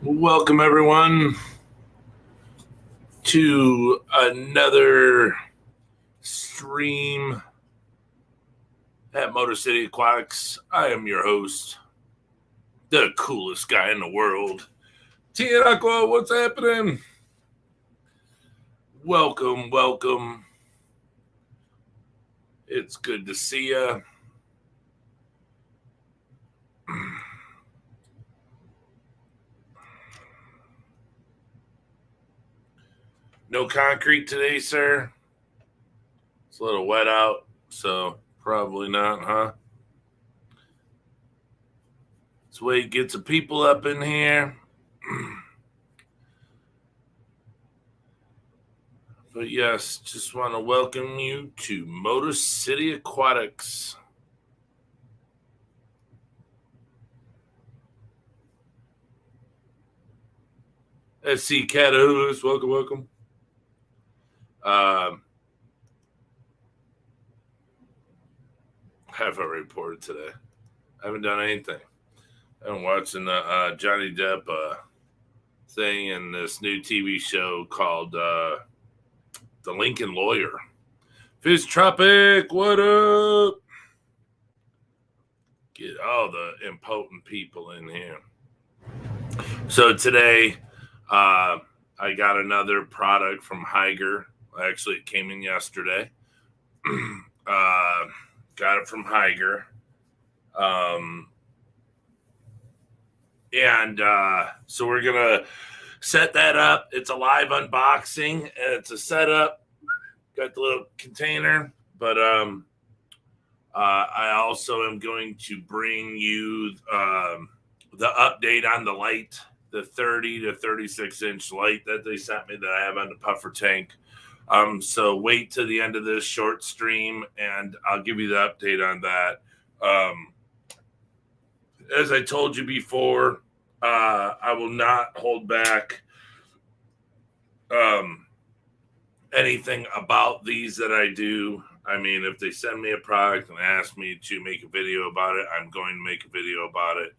Welcome, everyone, to another stream at Motor City Aquatics. I am your host, the coolest guy in the world, Tia Aqua. What's happening? Welcome. It's good to see you. No concrete today, sir. It's a little wet out, so probably not, huh? Let's wait, get some people up in here. But yes, just want to welcome you to Motor City Aquatics. SC Catahoulous, welcome. Haven't reported today. I haven't done anything. I'm watching the Johnny Depp thing in this new TV show called The Lincoln Lawyer. Fish Tropic, what up? Get all the impotent people in here. So today, I got another product from Hygger. Actually, it came in yesterday. Got it from Hygger. So we're going to set that up. It's a live unboxing, and it's a setup. Got the little container, but I also am going to bring you the update on the light, the 30 to 36 inch light that they sent me that I have on the puffer tank. So wait to the end of this short stream, and I'll give you the update on that. As I told you before, I will not hold back anything about these that I do. I mean, if they send me a product and ask me to make a video about it, I'm going to make a video about it.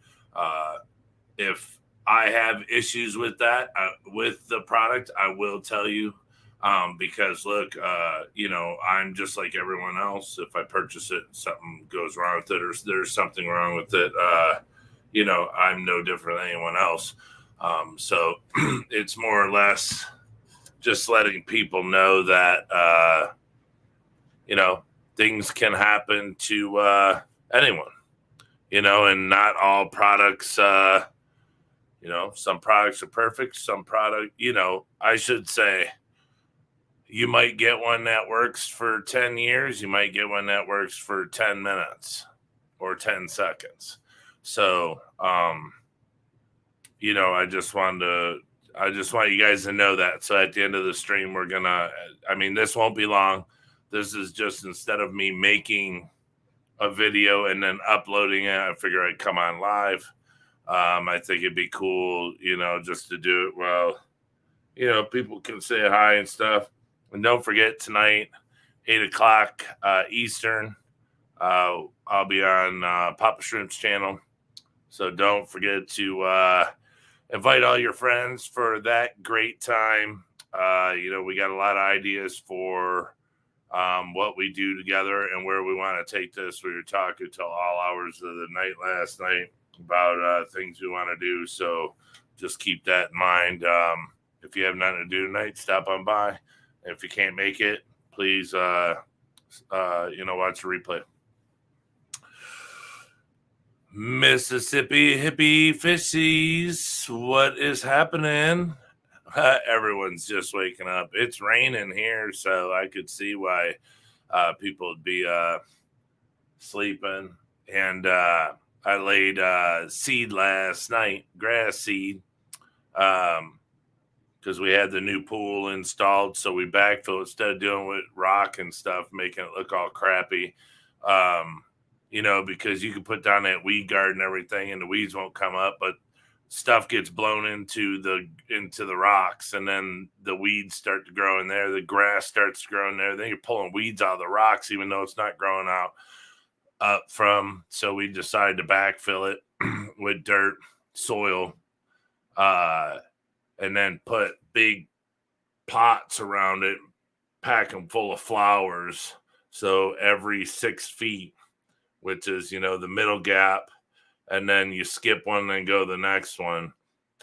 If I have issues with that, with the product, I will tell you. Because look, I'm just like everyone else. If I purchase it, something goes wrong with it, or there's something wrong with it, I'm no different than anyone else. So it's more or less just letting people know that, things can happen to anyone, and not all products, some products are perfect. Some product, I should say, you might get one that works for 10 years. You might get one that works for 10 minutes or 10 seconds. So, I just want you guys to know that. So at the end of the stream, this won't be long. This is just, instead of me making a video and then uploading it, I figure I'd come on live. I think it'd be cool, just to do it while, people can say hi and stuff. And don't forget, tonight, 8 o'clock Eastern, I'll be on Papa Shrimp's channel. So don't forget to invite all your friends for that great time. We got a lot of ideas for what we do together and where we want to take this. We were talking till all hours of the night last night about things we want to do. So just keep that in mind. If you have nothing to do tonight, stop on by. If you can't make it, please, watch the replay. Mississippi hippie fishies, what is happening? Everyone's just waking up. It's raining here, so I could see why people would be sleeping. And I laid seed last night, grass seed, because we had the new pool installed. So we backfill instead of doing with rock and stuff, making it look all crappy. Because you can put down that weed guard and everything, and the weeds won't come up, but stuff gets blown into the rocks, and then the weeds start to grow in there. The grass starts growing there. Then you're pulling weeds out of the rocks, even though it's not growing out up from. So we decided to backfill it with dirt, soil, and then put big pots around it, pack them full of flowers. So every 6 feet, which is, the middle gap, and then you skip one and go to the next one.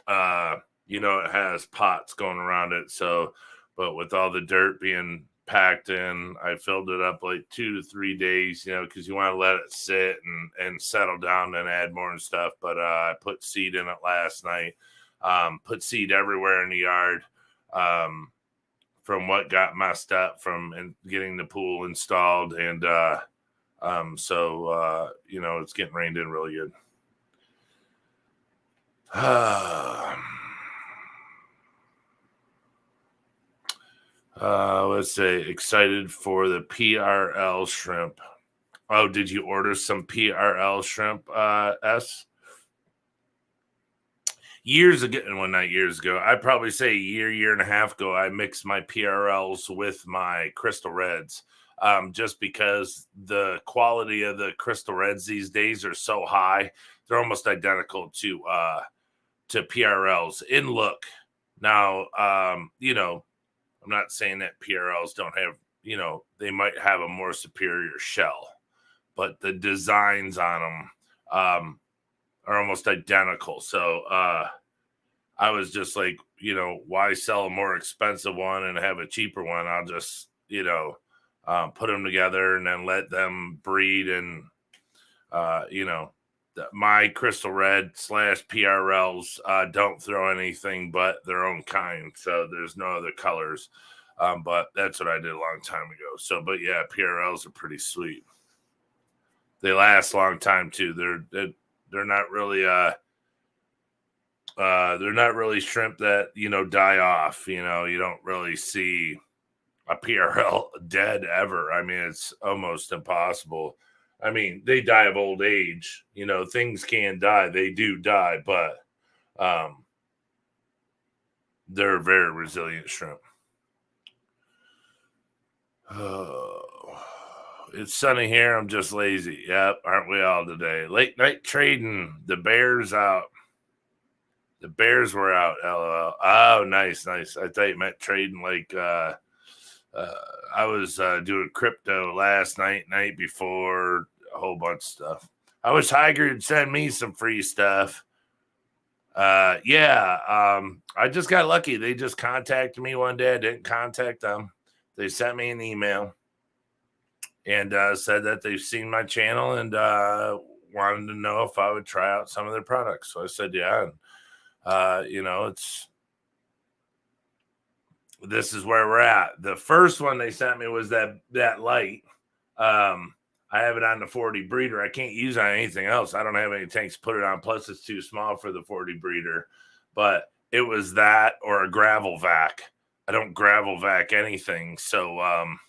It has pots going around it. So, but with all the dirt being packed in, I filled it up like 2 to 3 days, because you want to let it sit and settle down and add more and stuff. But I put seed in it last night. Put seed everywhere in the yard. From what got messed up from getting the pool installed, and it's getting rained in really good. Let's say excited for the PRL shrimp. Oh, did you order some PRL shrimp, S? Years ago, well, not years ago, I'd probably say a year and a half ago, I mixed my PRLs with my Crystal Reds, just because the quality of the Crystal Reds these days are so high. They're almost identical to PRLs in look. Now, I'm not saying that PRLs don't have, they might have a more superior shell, but the designs on them are almost identical. So I was just like, why sell a more expensive one and have a cheaper one? I'll just, put them together and then let them breed. And, my Crystal Red / PRLs don't throw anything but their own kind. So there's no other colors. But that's what I did a long time ago. So, but yeah, PRLs are pretty sweet. They last a long time too. They're not really shrimp that, die off. You don't really see a PRL dead ever. I mean, it's almost impossible. I mean, they die of old age. Things can die. They do die, but they're a very resilient shrimp. Oh, it's sunny here. I'm just lazy. Yep, aren't we all today? Late night trading. The Bears out. The Bears were out. LOL. Oh, nice. I thought you meant trading like I was doing crypto last night before, a whole bunch of stuff. I wish Hygger would send me some free stuff. I just got lucky. They just contacted me one day. I didn't contact them. They sent me an email and said that they've seen my channel and wanted to know if I would try out some of their products. So I said, yeah. And, this is where we're at. The first one they sent me was that light. I have it on the 40 breeder. I can't use it on anything else. I don't have any tanks to put it on. Plus, it's too small for the 40 breeder. But it was that or a gravel vac. I don't gravel vac anything. So, I'm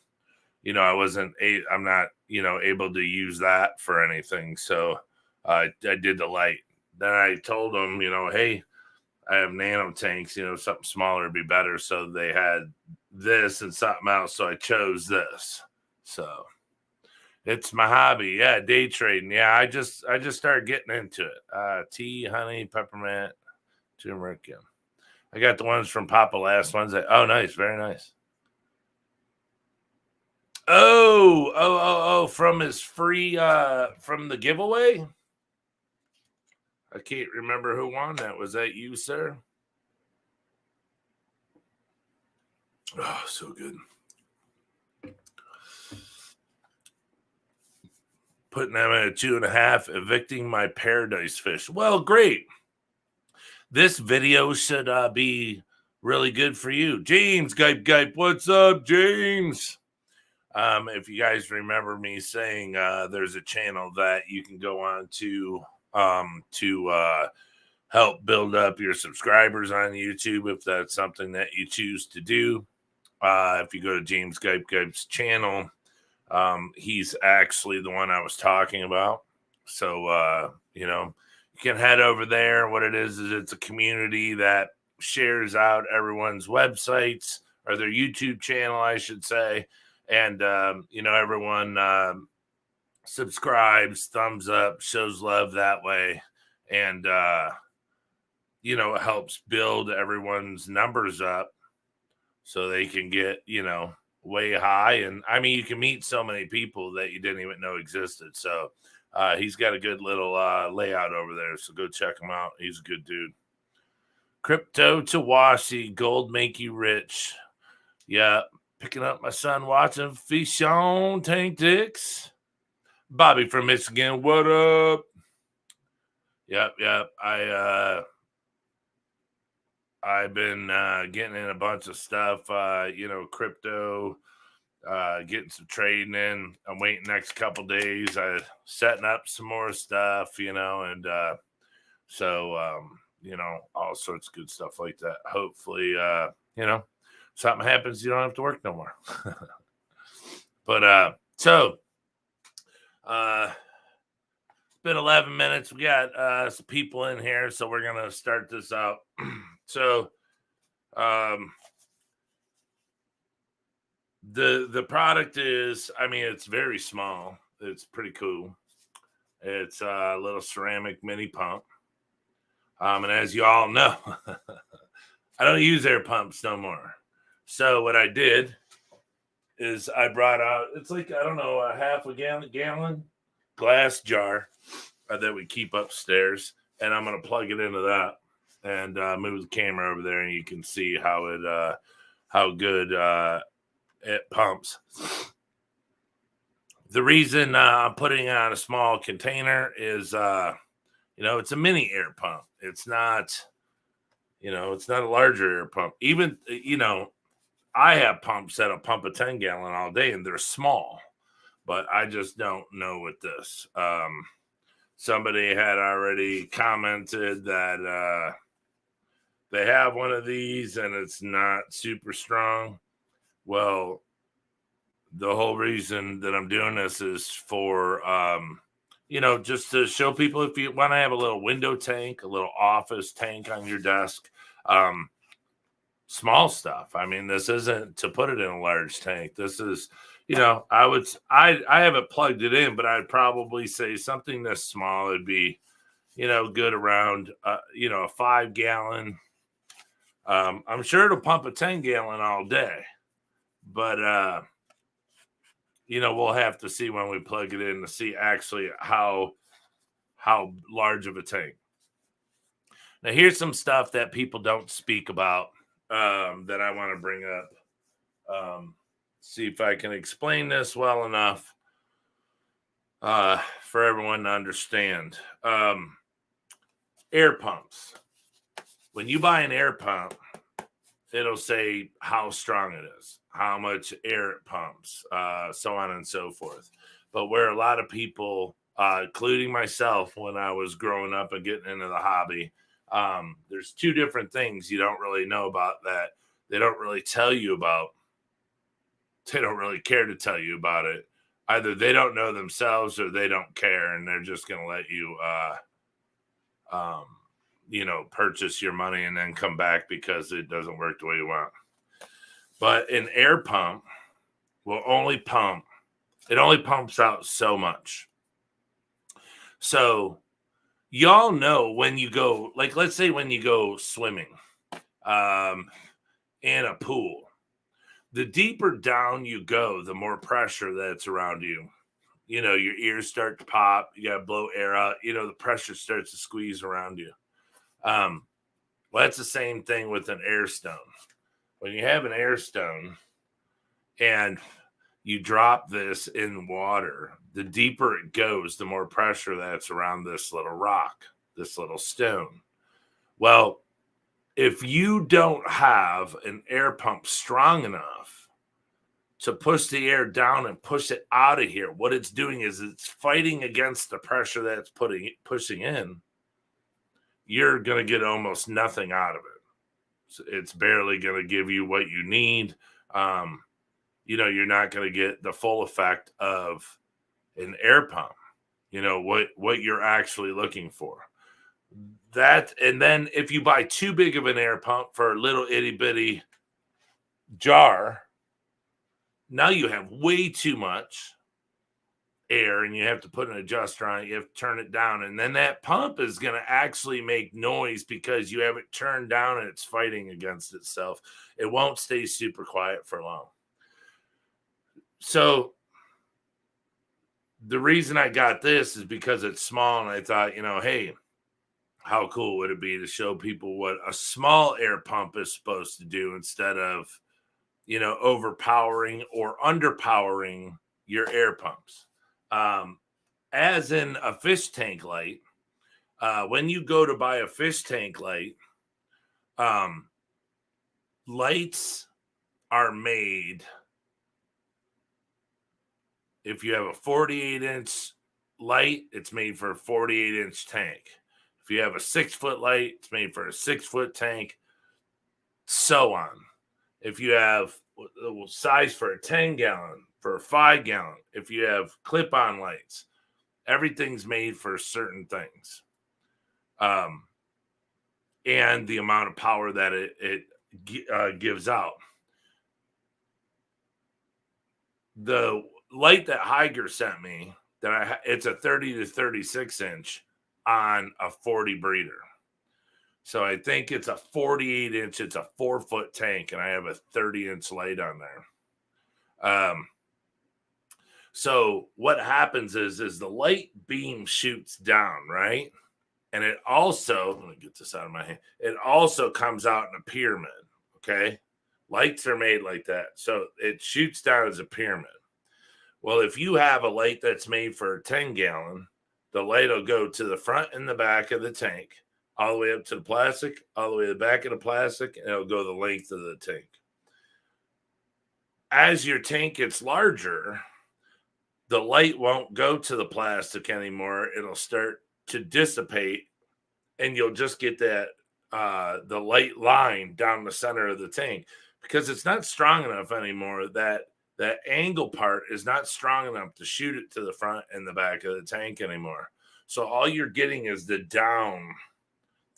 not, able to use that for anything. So I did the light. Then I told them, hey, I have nano tanks, something smaller would be better. So they had this and something else. So I chose this. So it's my hobby. Yeah. Day trading. Yeah. I just started getting into it. Tea, honey, peppermint, turmeric. Yeah. I got the ones from Papa last Wednesday. Oh, nice. Very nice. Oh, from his free, from the giveaway. I can't remember who won that. Was that you, sir? Oh, so good. Putting them at a 2.5, evicting my paradise fish. Well, great. This video should be really good for you. James, Gype. What's up, James? If you guys remember me saying there's a channel that you can go on to help build up your subscribers on YouTube, if that's something that you choose to do. If you go to James Gype's channel, He's actually the one I was talking about. So, you can head over there. What it is it's a community that shares out everyone's websites or their YouTube channel, I should say. And, everyone subscribes, thumbs up, shows love that way. And, it helps build everyone's numbers up so they can get, way high. And I mean, you can meet so many people that you didn't even know existed. So he's got a good little layout over there. So go check him out. He's a good dude. Crypto to Washi, gold make you rich. Yeah, picking up my son watching Fish on Tank Dicks. Bobby from Michigan, what up? Yep. I've been getting in a bunch of stuff, crypto, getting some trading in. I'm waiting next couple days. I setting up some more stuff, and all sorts of good stuff like that. Hopefully, something happens, you don't have to work no more. But it's been 11 minutes. We got some people in here, so we're gonna start this out. So the product is, it's very small. It's pretty cool. It's a little ceramic mini pump. And as you all know, I don't use air pumps no more. So what I did is I brought out, it's like, I don't know, a half a gallon glass jar that we keep upstairs. And I'm going to plug it into that and move the camera over there, and you can see how good it pumps. The reason I'm putting it on a small container is, it's a mini air pump. It's not, it's not a larger air pump. Even, I have pumps that'll pump a 10 gallon all day, and they're small, but I just don't know with this. Somebody had already commented that they have one of these and it's not super strong. Well, the whole reason that I'm doing this is for, just to show people if you want to have a little window tank, a little office tank on your desk, small stuff. I mean, this isn't to put it in a large tank. This is, I haven't plugged it in, but I'd probably say something this small would be, good around, a 5 gallon. I'm sure it'll pump a 10 gallon all day, but, we'll have to see when we plug it in to see actually how large of a tank. Now, here's some stuff that people don't speak about that I want to bring up. See if I can explain this well enough for everyone to understand. Air pumps. When you buy an air pump, it'll say how strong it is, how much air it pumps, so on and so forth. But where a lot of people, including myself, when I was growing up and getting into the hobby, there's two different things you don't really know about that they don't really tell you about. They don't really care to tell you about it. Either they don't know themselves or they don't care, and they're just going to let you, purchase your money and then come back because it doesn't work the way you want. But an air pump will only pumps out so much. So y'all know when you go, like, let's say when you go swimming in a pool, the deeper down you go, the more pressure that's around you. Your ears start to pop. You got to blow air out. The pressure starts to squeeze around you. Well, that's the same thing with an air stone. When you have an air stone and you drop this in water, the deeper it goes, the more pressure that's around this little rock, this little stone. Well, if you don't have an air pump strong enough to push the air down and push it out of here, what it's doing is it's fighting against the pressure that's pushing in. You're going to get almost nothing out of it. So it's barely going to give you what you need. you're not going to get the full effect of an air pump, what you're actually looking for. That, and then if you buy too big of an air pump for a little itty bitty jar, now you have way too much air and you have to put an adjuster on it. You have to turn it down, and then that pump is going to actually make noise because you have it turned down and it's fighting against itself. It won't stay super quiet for long. So the reason I got this is because it's small, and I thought, hey, how cool would it be to show people what a small air pump is supposed to do instead of, overpowering or underpowering your air pumps. As in a fish tank light, when you go to buy a fish tank light, lights are made. If you have a 48-inch light, it's made for a 48-inch tank. If you have a 6-foot light, it's made for a 6-foot tank, so on. If you have size for a 10-gallon, for a 5-gallon, if you have clip-on lights, everything's made for certain things. And the amount of power that it gives out. The light that Hygger sent me, it's a 30 to 36 inch on a 40 breeder. So I think it's a 48 inch, it's a 4-foot tank, and I have a 30-inch light on there. So what happens is the light beam shoots down, right? And it also, let me get this out of my hand, it also comes out in a pyramid, okay? Lights are made like that. So it shoots down as a pyramid. Well, if you have a light that's made for a 10-gallon, the light will go to the front and the back of the tank, all the way up to the plastic, all the way to the back of the plastic, and it'll go the length of the tank. As your tank gets larger, the light won't go to the plastic anymore. It'll start to dissipate, and you'll just get that the light line down the center of the tank because it's not strong enough anymore. That angle part is not strong enough to shoot it to the front and the back of the tank anymore. So all you're getting is the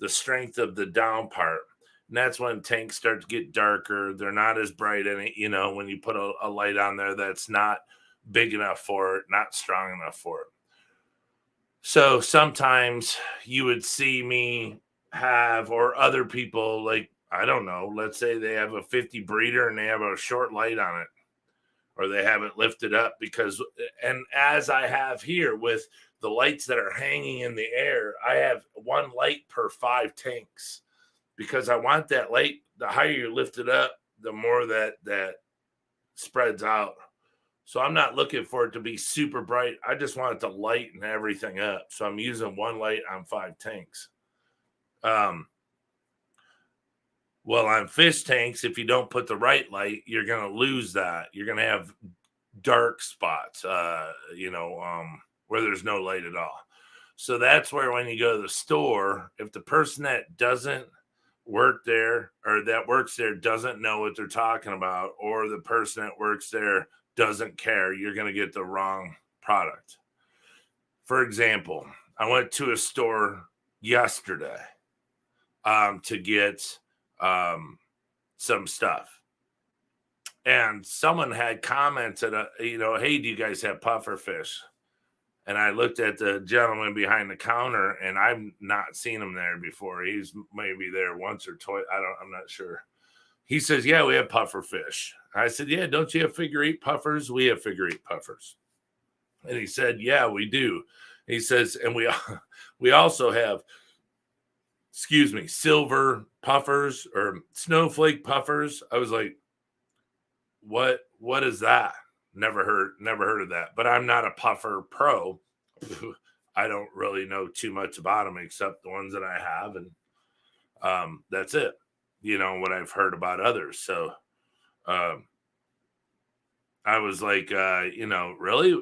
strength of the down part. And that's when tanks start to get darker. They're not as bright in it, when you put a light on there that's not big enough for it, not strong enough for it. So sometimes you would see me have, or other people, like, I don't know, let's say they have a 50 breeder and they have a short light on it, or they have it lifted up and as I have here with the lights that are hanging in the air, I have one light per 5 tanks because I want that light, the higher you lift it up, the more that spreads out. So I'm not looking for it to be super bright. I just want it to lighten everything up. So I'm using one light on 5 tanks. Well, on fish tanks, if you don't put the right light, you're going to lose that. You're going to have dark spots, where there's no light at all. So that's where when you go to the store, if the person that doesn't work there or that works there doesn't know what they're talking about, or the person that works there doesn't care, you're going to get the wrong product. For example, I went to a store yesterday to get some stuff, and someone had commented, hey, do you guys have puffer fish? And I looked at the gentleman behind the counter, and I've not seen him there before. He's maybe there once or twice. I'm not sure. He says, yeah, we have puffer fish. I said, yeah, don't you have figure 8 puffers? We have figure 8 puffers. And he said, yeah, we do. He says, and we also have, silver puffers or snowflake puffers. I was like, what is that? Never heard of that. But I'm not a puffer pro. I don't really know too much about them except the ones that I have, and that's it. What I've heard about others. So I was like, really?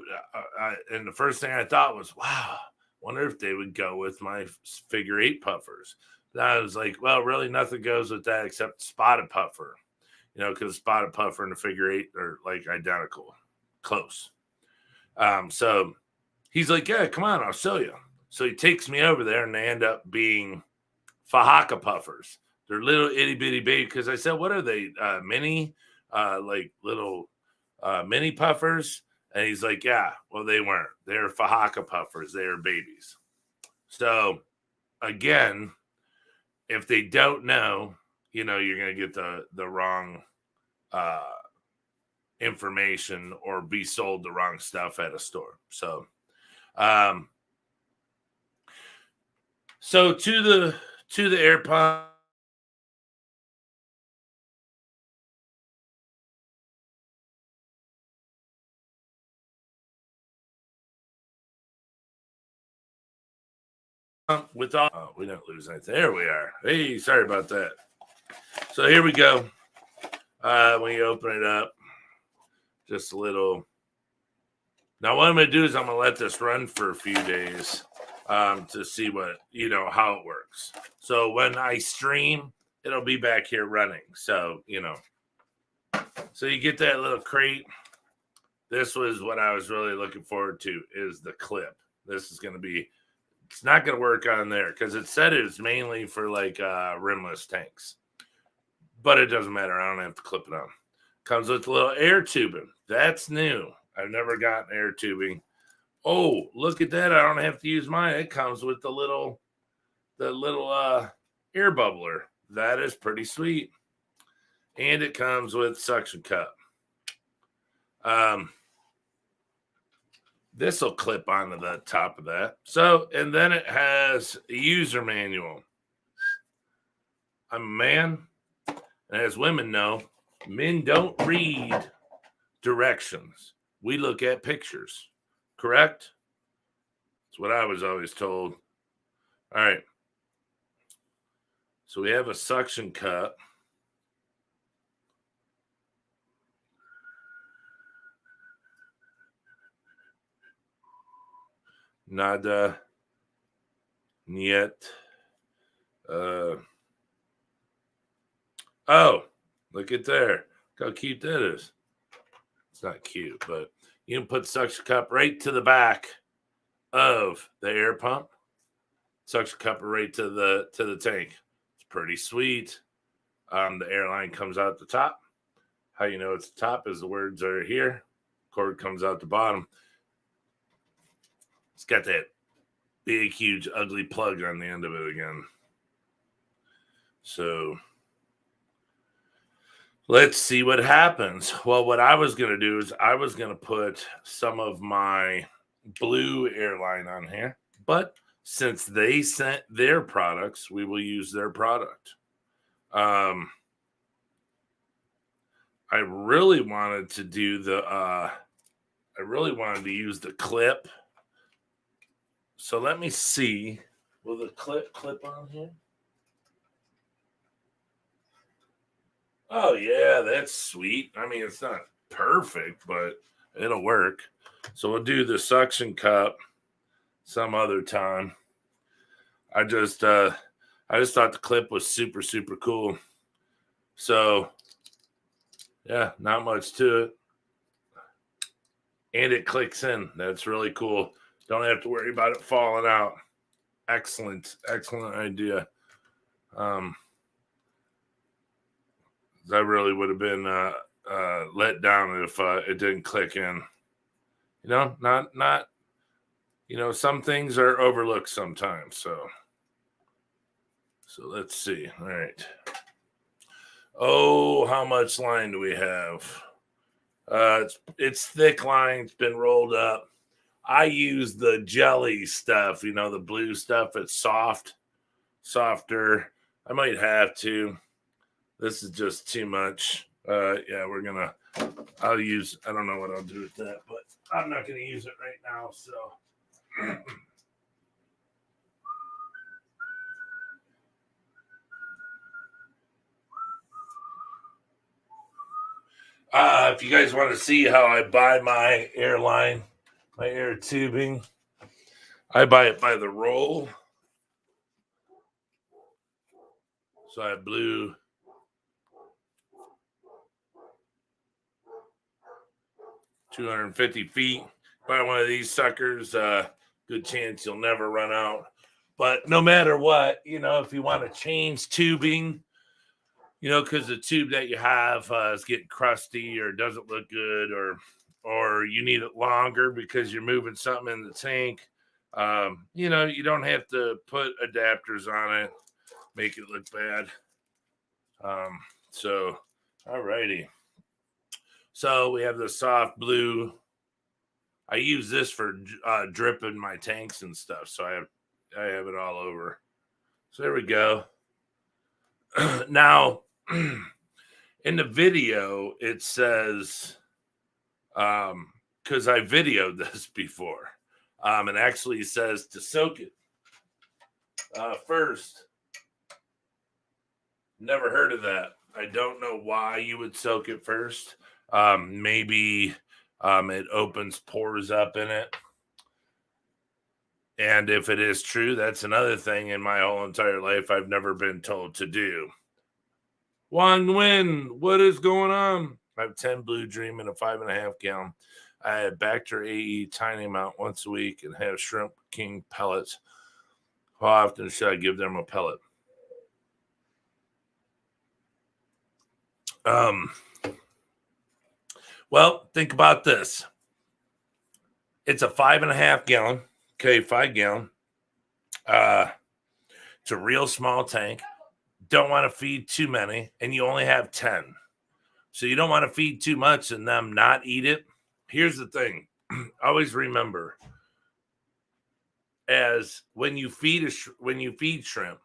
And the first thing I thought was, wow, wonder if they would go with my figure 8 puffers. And I was like, well, really nothing goes with that except spotted puffer. because spotted puffer and the figure eight are like identical, close. So he's like, yeah, come on, I'll show you. So he takes me over there, and they end up being Fahaka puffers. They're little itty bitty baby. Because I said, what are they? Mini, like little mini puffers? And he's like, yeah, well, they weren't. They're Fahaka puffers. They are babies. So again, if they don't know, you're going to get the wrong information or be sold the wrong stuff at a store. So, so to the air pump. With all, we don't lose anything. There we are. Hey, sorry about that. So here we go. When you open it up, just a little. Now, what I'm going to do is I'm going to let this run for a few days to see how it works. So when I stream, it'll be back here running. So, so you get that little crate. This was what I was really looking forward to, is the clip. This is going to be, it's not going to work on there because it said it's mainly for like rimless tanks. But it doesn't matter. I don't have to clip it on. Comes with a little air tubing. That's new. I've never gotten air tubing. Oh, look at that. I don't have to use mine. It comes with the little air bubbler. That is pretty sweet. And it comes with suction cup. This will clip onto the top of that. So, and then it has a user manual. I'm a man, and as women know, men don't read directions. We look at pictures, correct? That's what I was always told. All right. So we have a suction cup. Nada. Niet. Oh, look at there. Look how cute that is. It's not cute, but you can put suction cup right to the back of the air pump. Suction cup right to the tank. It's pretty sweet. The airline comes out the top. How you know it's the top is the words are here. Cord comes out the bottom. It's got that big, huge, ugly plug on the end of it again. So let's see what happens. Well, what I was going to do is I was going to put some of my Blue airline on here. But since they sent their products, we will use their product. I really wanted to do I really wanted to use the clip. So let me see. Will the clip on here? Oh, yeah, that's sweet. I mean, it's not perfect, but it'll work. So we'll do the suction cup some other time. I just thought the clip was super, super cool. So, yeah, not much to it. And it clicks in. That's really cool. Don't have to worry about it falling out. Excellent idea. I really would have been let down if it didn't click in. Not. Some things are overlooked sometimes. So let's see. All right. Oh, how much line do we have? It's thick line. It's been rolled up. I use the jelly stuff, the blue stuff. It's softer. I might have to. This is just too much. Yeah, I don't know what I'll do with that, but I'm not going to use it right now. So, if you guys want to see how I buy my airline, my air tubing, I buy it by the roll. So I have blue, 250 feet. Buy one of these suckers. Good chance you'll never run out. But no matter what, if you want to change tubing, because the tube that you have is getting crusty or doesn't look good, or you need it longer because you're moving something in the tank. You don't have to put adapters on it, make it look bad. So, alrighty. So we have the soft blue. I use this for dripping my tanks and stuff. So I have it all over. So there we go. Now, in the video, it says, because I videoed this before, it actually says to soak it first. Never heard of that. I don't know why you would soak it first. Maybe it opens pores up in it. And if it is true, that's another thing in my whole entire life I've never been told to do. Wang Nguyen, what is going on? I have 10 Blue Dream in a 5.5 gallon. I have Bacter AE tiny amount once a week and have Shrimp King pellets. How often should I give them a pellet? Well, think about this. It's a 5.5 gallon. Okay, 5 gallon. It's a real small tank. Don't want to feed too many, and you only have 10. So you don't want to feed too much and them not eat it. Here's the thing. Always remember, as when you feed shrimp,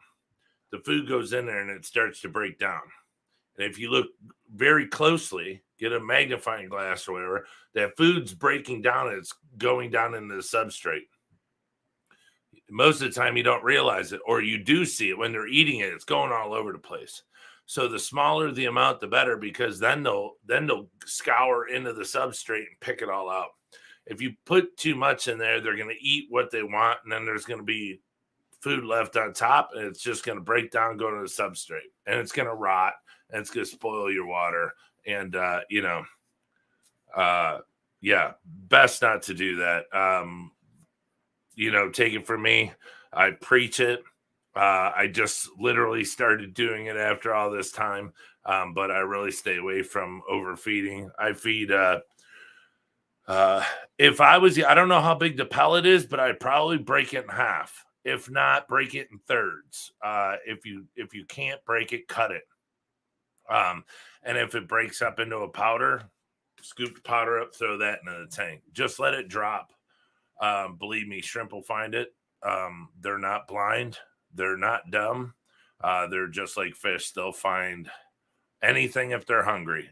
the food goes in there and it starts to break down. And if you look very closely, get a magnifying glass or whatever, that food's breaking down and it's going down into the substrate. Most of the time you don't realize it, or you do see it when they're eating it. It's going all over the place. So the smaller the amount, the better, because then they'll scour into the substrate and pick it all out. If you put too much in there, they're going to eat what they want, and then there's going to be food left on top, and it's just going to break down, go to the substrate, and it's going to rot, and it's going to spoil your water. And best not to do that. Take it from me. I preach it. I just literally started doing it after all this time, but I really stay away from overfeeding. I feed. If I was, I don't know how big the pellet is, but I'd probably break it in half. If not, break it in thirds. If you can't break it, cut it. And if it breaks up into a powder, scoop the powder up, throw that into the tank. Just let it drop. Believe me, shrimp will find it. They're not blind. They're not dumb. They're just like fish. They'll find anything if they're hungry.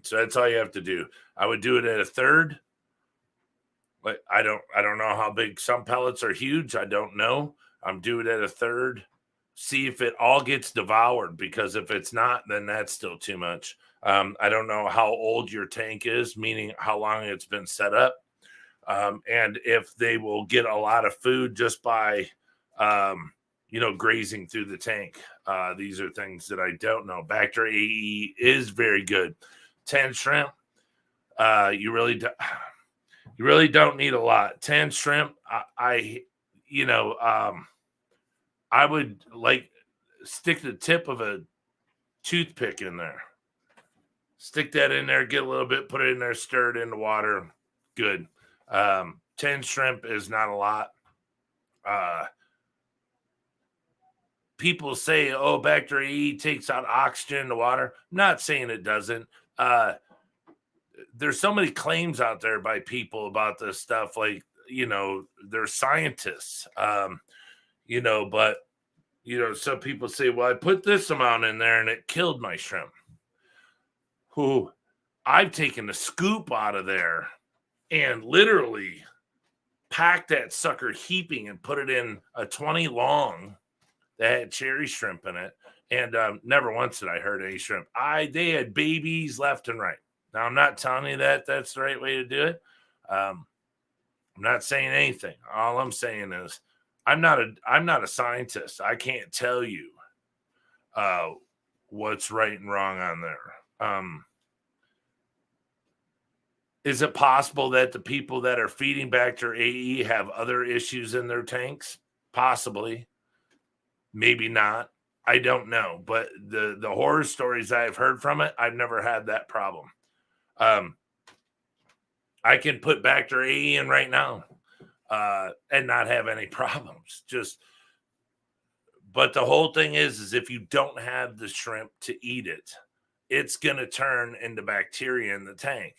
So that's all you have to do. I would do it at a third. But I don't know how big. Some pellets are huge. I don't know. I'm doing it at a third. See if it all gets devoured, because if it's not, then that's still too much. I don't know how old your tank is, meaning how long it's been set up. And if they will get a lot of food just by, grazing through the tank. These are things that I don't know. Bacter AE is very good. 10 shrimp, you really don't need a lot. 10 shrimp, I would stick the tip of a toothpick in there. Stick that in there, get a little bit, put it in there, stir it in the water. Good. 10 shrimp is not a lot. People say, oh, Bacter AE takes out oxygen in the water. I'm not saying it doesn't. There's so many claims out there by people about this stuff. They're scientists, but some people say, well, I put this amount in there and it killed my shrimp. I've taken a scoop out of there and literally packed that sucker heaping and put it in a 20 long that had cherry shrimp in it. And never once did I hurt any shrimp. They had babies left and right. Now, I'm not telling you that that's the right way to do it. I'm not saying anything. All I'm saying is I'm not a scientist. I can't tell you what's right and wrong on there. Is it possible that the people that are feeding Bacter AE have other issues in their tanks? Possibly. Maybe not. I don't know. But the horror stories I've heard from it, I've never had that problem. I can put Bacter AE in right now and not have any problems. But the whole thing is if you don't have the shrimp to eat it, it's going to turn into bacteria in the tank.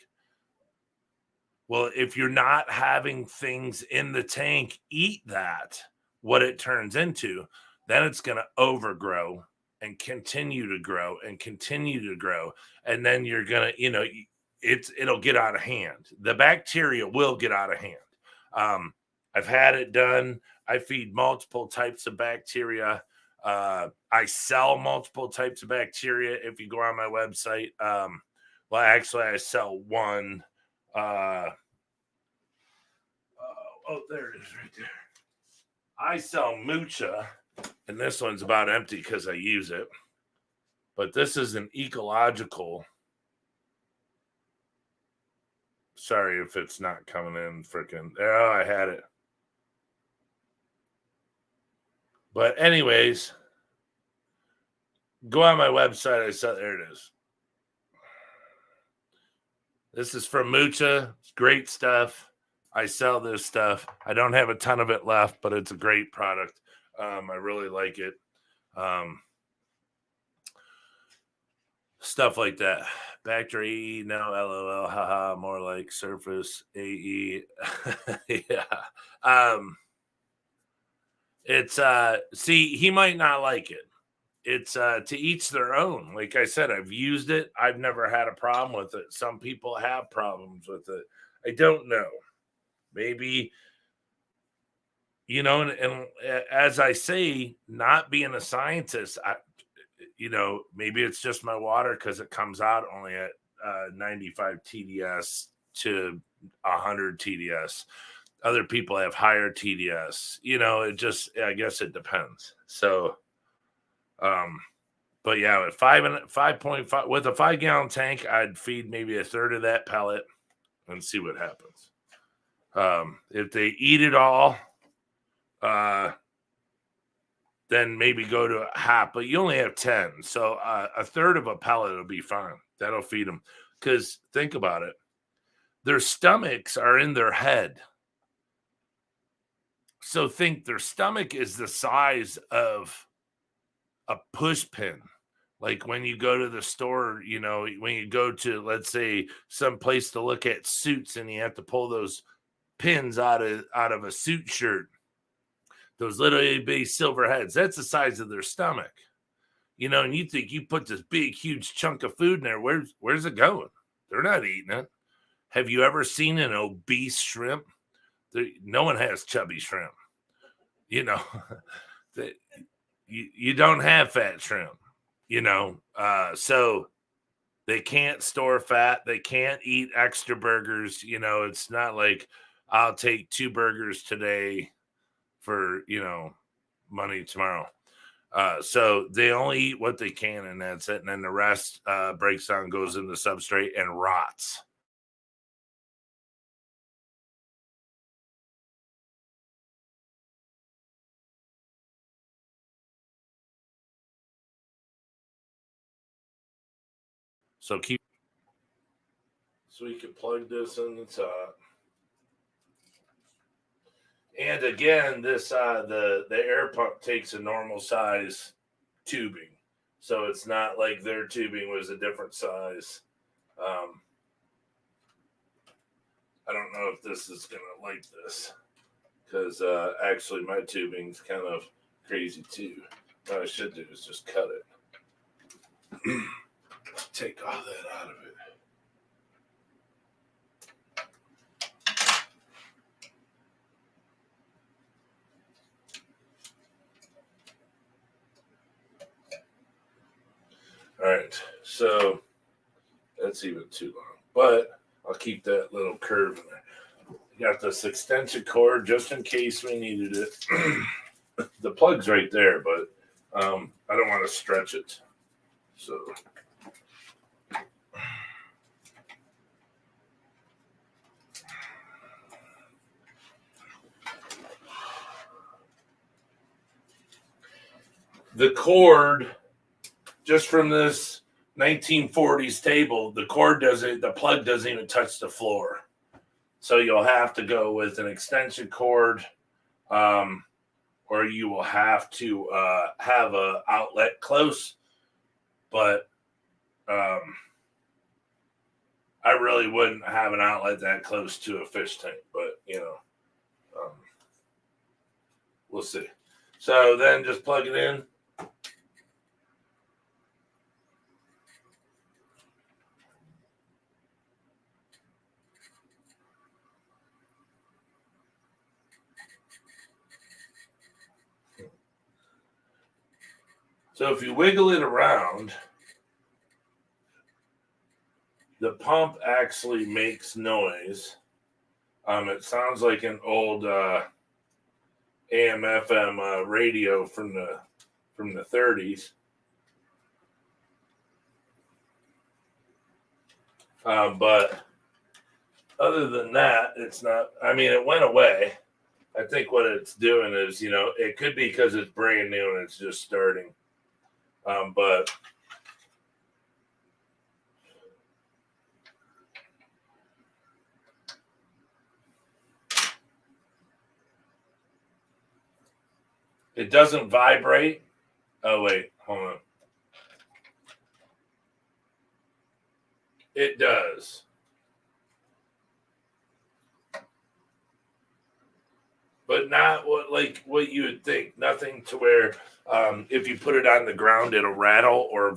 Well, if you're not having things in the tank eat that, what it turns into, then it's going to overgrow and continue to grow and continue to grow. And then you're going to, it'll get out of hand. The bacteria will get out of hand. I've had it done. I feed multiple types of bacteria. I sell multiple types of bacteria. If you go on my website, well, actually, I sell one. Oh, there it is right there. I sell Mucha, and this one's about empty because I use it. But this is an ecological. Sorry if it's not coming in freaking. Oh, I had it. But anyways, go on my website. I saw there it is. This is from Mucha. It's great stuff. I sell this stuff. I don't have a ton of it left, but it's a great product. I really like it. Stuff like that. Bacter AE, no, LOL, haha, more like surface AE. Yeah. It's see, he might not like it. It's to each their own. Like I said, I've used it. I've never had a problem with it. Some people have problems with it. I don't know. Maybe, and as I say, not being a scientist, maybe it's just my water because it comes out only at 95 TDS to 100 TDS. Other people have higher TDS. I guess it depends. So, but yeah, with 5.5 with a 5-gallon tank, I'd feed maybe a third of that pellet and see what happens. If they eat it all, then maybe go to a half, but you only have 10. So a third of a pellet will be fine. That'll feed them. Because think about it. Their stomachs are in their head. So think their stomach is the size of a push pin. Like when you go to the store, when you go to, let's say, some place to look at suits and you have to pull those pins out of a suit shirt, those little bitty silver heads, that's the size of their stomach. And you think you put this big, huge chunk of food in there, where's it going? They're not eating it. Have you ever seen an obese shrimp? No one has chubby shrimp. You don't have fat shrimp, so they can't store fat. They can't eat extra burgers. It's not like I'll take 2 burgers today for, money tomorrow. So they only eat what they can, and that's it. And then the rest breaks down, goes in the substrate, and rots. So we can plug this in the top. And again, this the air pump takes a normal size tubing, so it's not like their tubing was a different size. I don't know if this is gonna like this because actually my tubing's kind of crazy too. What I should do is just cut it. Take all that out of it. All right, so that's even too long, but I'll keep that little curve in there. Got this extension cord just in case we needed it. The plug's right there, but I don't want to stretch it. So the cord, just from this 1940s table, the plug doesn't even touch the floor. So you'll have to go with an extension cord, or you will have to have a outlet close. But I really wouldn't have an outlet that close to a fish tank. But we'll see. So then just plug it in. So if you wiggle it around, the pump actually makes noise. It sounds like an old AM/FM radio from the 30s. But other than that, it's not. I mean, it went away. I think what it's doing is, it could be because it's brand new and it's just starting. But it doesn't vibrate. Oh, wait, hold on. It does. But not what you would think. Nothing to where if you put it on the ground, it'll rattle or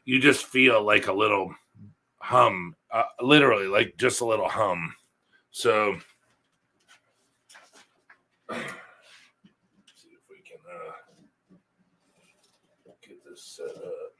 you just feel like a little hum, literally like just a little hum. So see if we can get this set up.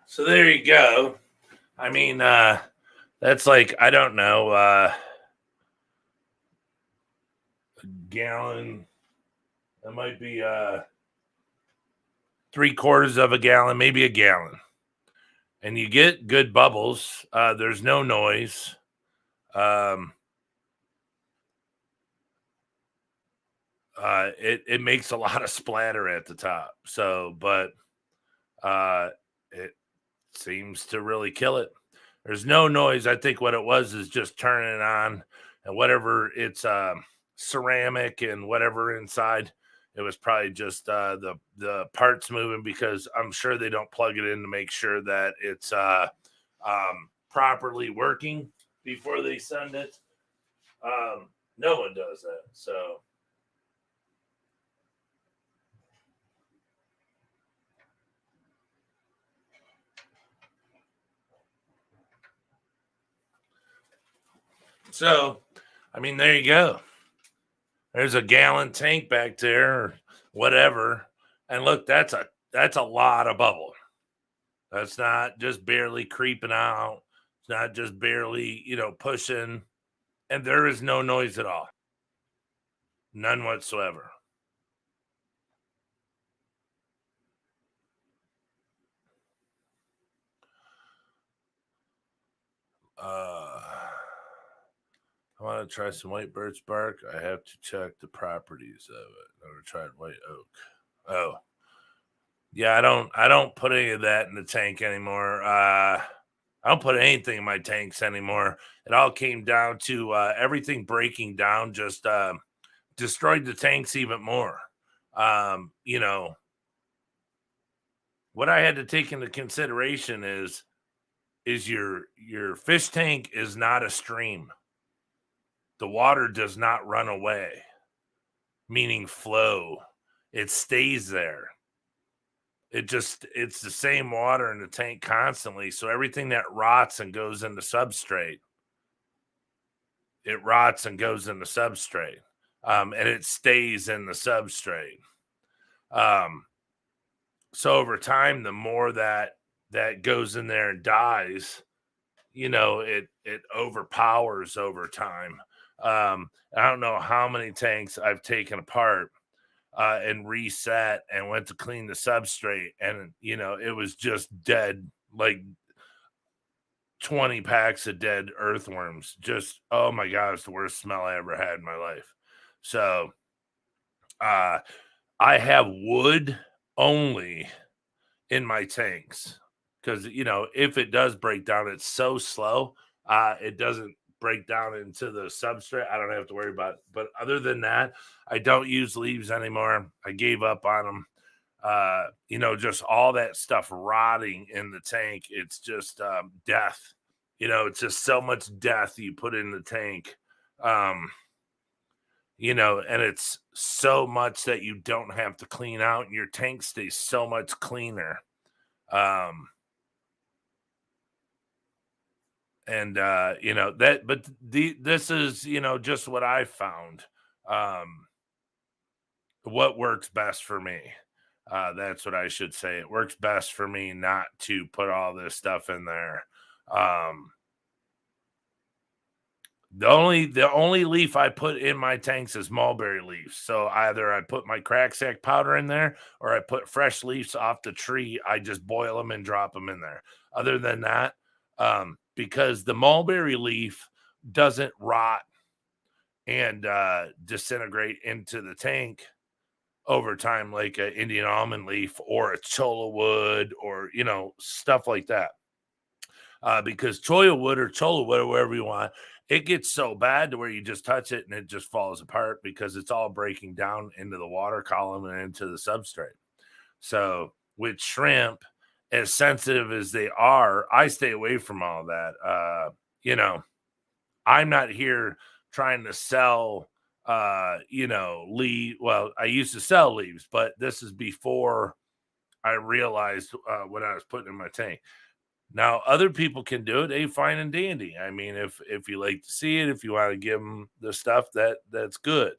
So there you go. I mean, that's like, I don't know, a gallon. That might be 3/4 of a gallon, maybe a gallon. And you get good bubbles. There's no noise. It makes a lot of splatter at the top. So, but it seems to really kill it. There's no noise. I think what it was is just turning it on, and whatever it's ceramic and whatever inside, it was probably just the parts moving, because I'm sure they don't plug it in to make sure that it's properly working before they send it. No one does that. So, I mean, there you go. There's a gallon tank back there, or whatever. And look, that's a lot of bubble. That's not just barely creeping out. It's not just barely, pushing. And there is no noise at all. None whatsoever. I want to try some white birch bark. I have to check the properties of it. Never tried white oak. Oh, yeah. I don't put any of that in the tank anymore. I don't put anything in my tanks anymore. It all came down to everything breaking down. Just destroyed the tanks even more. What I had to take into consideration is your fish tank is not a stream. The water does not run away, meaning flow. It stays there. It's the same water in the tank constantly. So everything that rots and goes into substrate, it rots and goes into substrate. And it stays in the substrate. Um, so over time, the more that goes in there and dies, it overpowers over time. I don't know how many tanks I've taken apart and reset and went to clean the substrate, and it was just dead, like 20 packs of dead earthworms. Just, oh my god, it's the worst smell I ever had in my life. So uh I have wood only in my tanks, because if it does break down, it's so slow. It doesn't break down into the substrate. I don't have to worry about it. But other than that, I don't use leaves anymore. I gave up on them. Just all that stuff rotting in the tank. It's just death. It's just so much death you put in the tank. Um, and it's so much that you don't have to clean out, and your tank stays so much cleaner. Um, and that, but this is, just what I found. Um, what works best for me. That's what I should say. It works best for me not to put all this stuff in there. Um, the only leaf I put in my tanks is mulberry leaves. So either I put my crack sack powder in there, or I put fresh leaves off the tree. I just boil them and drop them in there. Other than that, because the mulberry leaf doesn't rot and disintegrate into the tank over time like an Indian almond leaf or a cholla wood, or stuff like that. Because cholla wood or cholla wood, or whatever you want, it gets so bad to where you just touch it and it just falls apart because it's all breaking down into the water column and into the substrate. So with shrimp, as sensitive as they are, I stay away from all that. You know, I'm not here trying to sell leaf. Well, I used to sell leaves, but this is before I realized what I was putting in my tank. Now, other people can do it. They fine and dandy. I mean, if you like to see it, if you want to give them the stuff, that's good.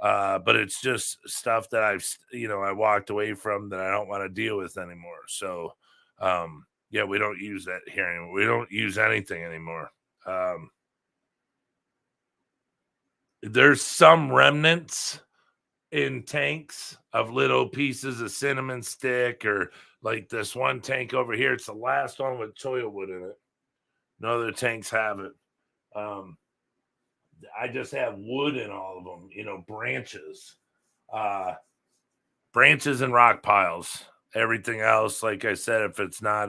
But it's just stuff that I walked away from, that I don't want to deal with anymore. So, yeah, we don't use that here anymore. We don't use anything anymore. Um, there's some remnants in tanks of little pieces of cinnamon stick, or like this one tank over here. It's the last one with cholla wood in it. No other tanks have it. Um, I just have wood in all of them, branches, uh, branches and rock piles. Everything else, like I said, if it's not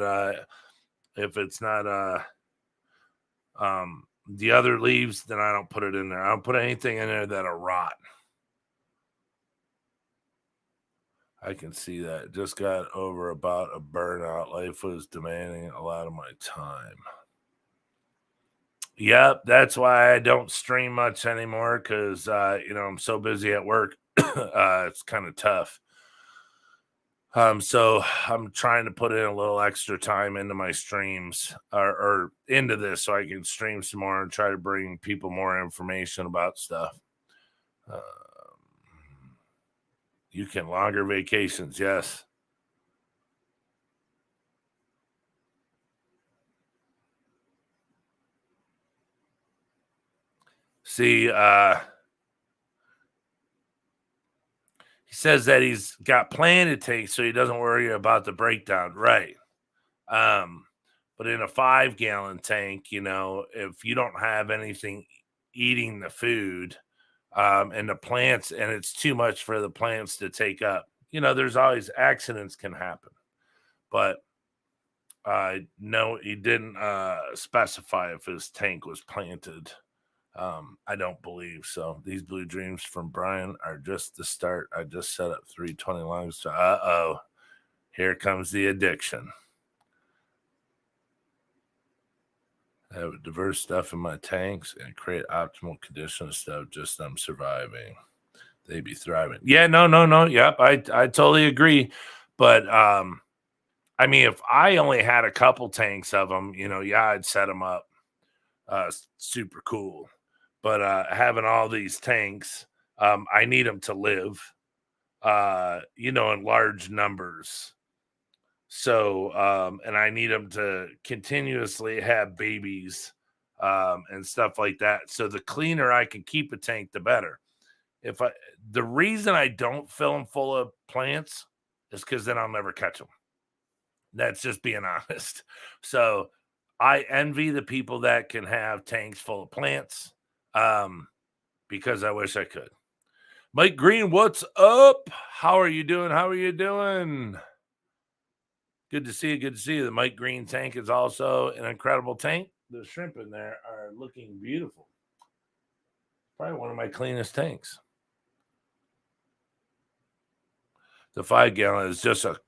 the other leaves, then I don't put it in there. I don't put anything in there that'll rot. I can see that. Just got over about a burnout. Life was demanding a lot of my time. Yep, that's why I don't stream much anymore, because I'm so busy at work. It's kind of tough. So I'm trying to put in a little extra time into my streams, or into this, so I can stream some more and try to bring people more information about stuff. Uh, you can longer vacations, yes. See, he says that he's got planted tanks, so he doesn't worry about the breakdown. Right. Um, but in a 5 gallon tank, if you don't have anything eating the food, and the plants, and it's too much for the plants to take up, there's always accidents can happen. But no, he didn't specify if his tank was planted. I don't believe so. These blue dreams from Brian are just the start. I just set up 320 lines. So, here comes the addiction. I have diverse stuff in my tanks and create optimal conditions instead of just them surviving. They be thriving. Yeah, no. Yep, I totally agree. But I mean, if I only had a couple tanks of them, yeah, I'd set them up. Super cool. But having all these tanks, I need them to live. in large numbers. So, and I need them to continuously have babies, and stuff like that. So the cleaner I can keep a tank, the better. The reason I don't fill them full of plants is because then I'll never catch them. That's just being honest. So I envy the people that can have tanks full of plants, um, because I wish I could. Mike Green, what's up? How are you doing? How are you doing? Good to see you. Good to see you. The Mike Green tank is also an incredible tank. The shrimp in there are looking beautiful. Probably one of my cleanest tanks. The 5-gallon is just a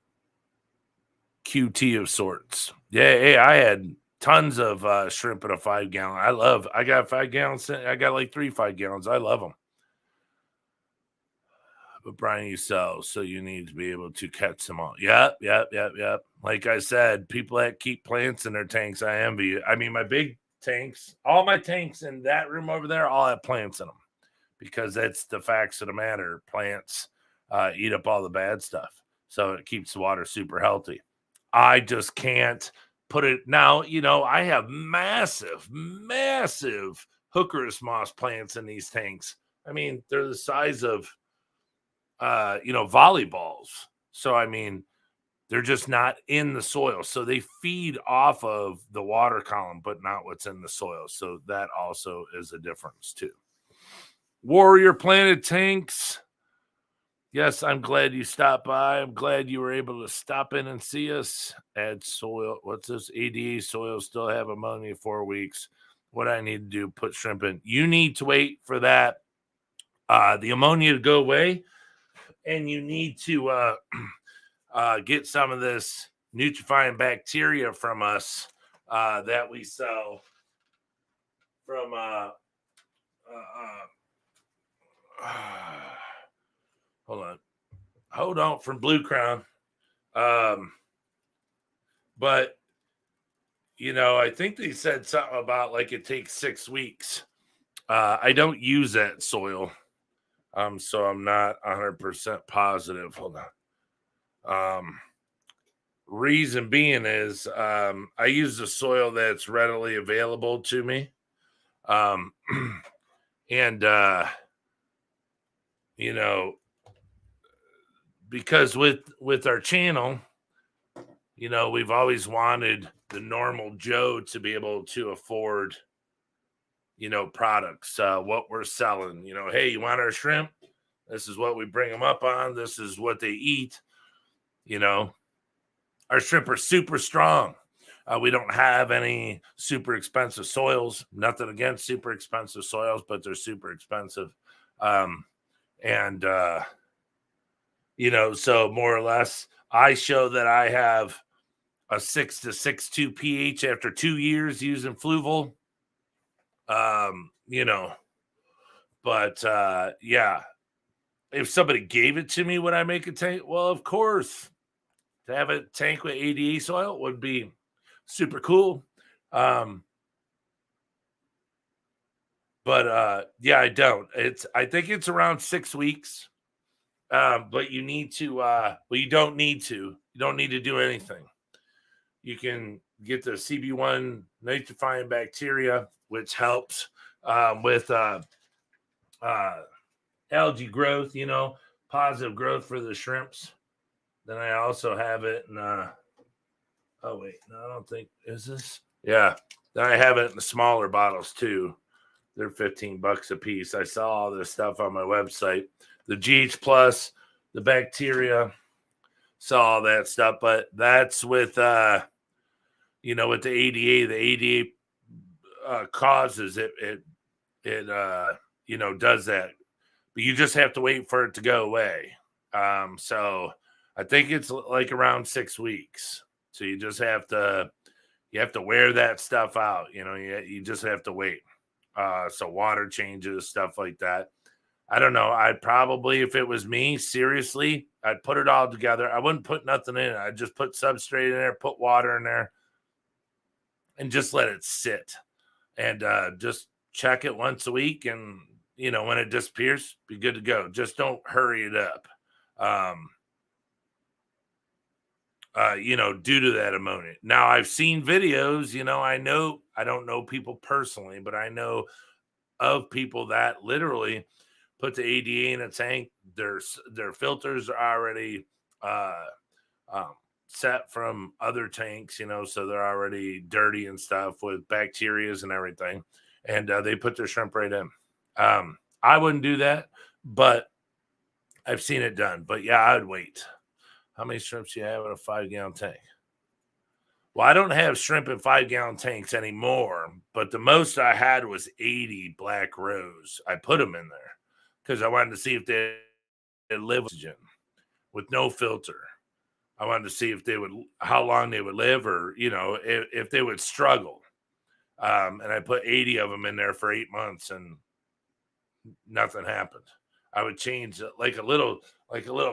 QT of sorts. Yeah, hey, I had tons of shrimp in a 5-gallon. I got 5 gallons. I got like 3 5-gallons. I love them. But Brian, you sell, so you need to be able to catch them all. Yep. Like I said, people that keep plants in their tanks, I envy. I mean, my big tanks, all my tanks in that room over there, all have plants in them, because that's the facts of the matter. Plants eat up all the bad stuff, so it keeps the water super healthy. I just can't put it now. I have massive hookerus moss plants in these tanks. I mean, they're the size of volleyballs. So I mean, they're just not in the soil. So they feed off of the water column, but not what's in the soil. So that also is a difference too. Warrior Planet tanks. Yes, I'm glad you stopped by. I'm glad you were able to stop in and see us. Add soil. What's this? ADA soil still have ammonia 4 weeks. What I need to do, put shrimp in. You need to wait for that, the ammonia to go away. And you need to get some of this nutrifying bacteria from us, that we sell from hold on, from Blue Crown. But I think they said something about like it takes 6 weeks. I don't use that soil, so I'm not 100% positive. Hold on. Reason being is, I use the soil that's readily available to me. And because with our channel, we've always wanted the normal Joe to be able to afford, products, what we're selling. Hey, you want our shrimp? This is what we bring them up on. This is what they eat. Our shrimp are super strong. We don't have any super expensive soils. Nothing against super expensive soils, but they're super expensive. And so more or less, I show that I have a 6 to 6.2 pH after 2 years using Fluval. But yeah, if somebody gave it to me, would I make a tank? Well, of course. To have a tank with ADA soil would be super cool. But yeah, I don't. I think it's around 6 weeks. But you need to you don't need to. You don't need to do anything. You can get the CB1 nitrifying bacteria, which helps with algae growth, positive growth for the shrimps. Then I also have it in oh wait, no, I don't think is this. Yeah. Then I have it in the smaller bottles too. They're $15 a piece. I saw all this stuff on my website. The GH plus, the bacteria, saw all that stuff, but that's with with the ADA. The ADA causes it does that. But you just have to wait for it to go away. So I think it's like around 6 weeks. So you just have to wear that stuff out. You just have to wait. So water changes, stuff like that. I don't know. I'd probably, if it was me, seriously, I'd put it all together. I wouldn't put nothing in it. I'd just put substrate in there, put water in there, and just let it sit. And just check it once a week. And, when it disappears, be good to go. Just don't hurry it up. Um, due to that ammonia. Now I've seen videos, I don't know people personally, but I know of people that literally put the ADA in a tank. Their filters are already uh, um, set from other tanks, so they're already dirty and stuff with bacterias and everything, and they put their shrimp right in. I wouldn't do that, but I've seen it done. But yeah, I'd wait. How many shrimps do you have in a 5-gallon tank? Well, I don't have shrimp in 5-gallon tanks anymore, but the most I had was 80 black rose. I put them in there because I wanted to see if they live with no filter. I wanted to see if they would, how long they would live, or if they would struggle. And I put 80 of them in there for 8 months, and nothing happened. I would change like a little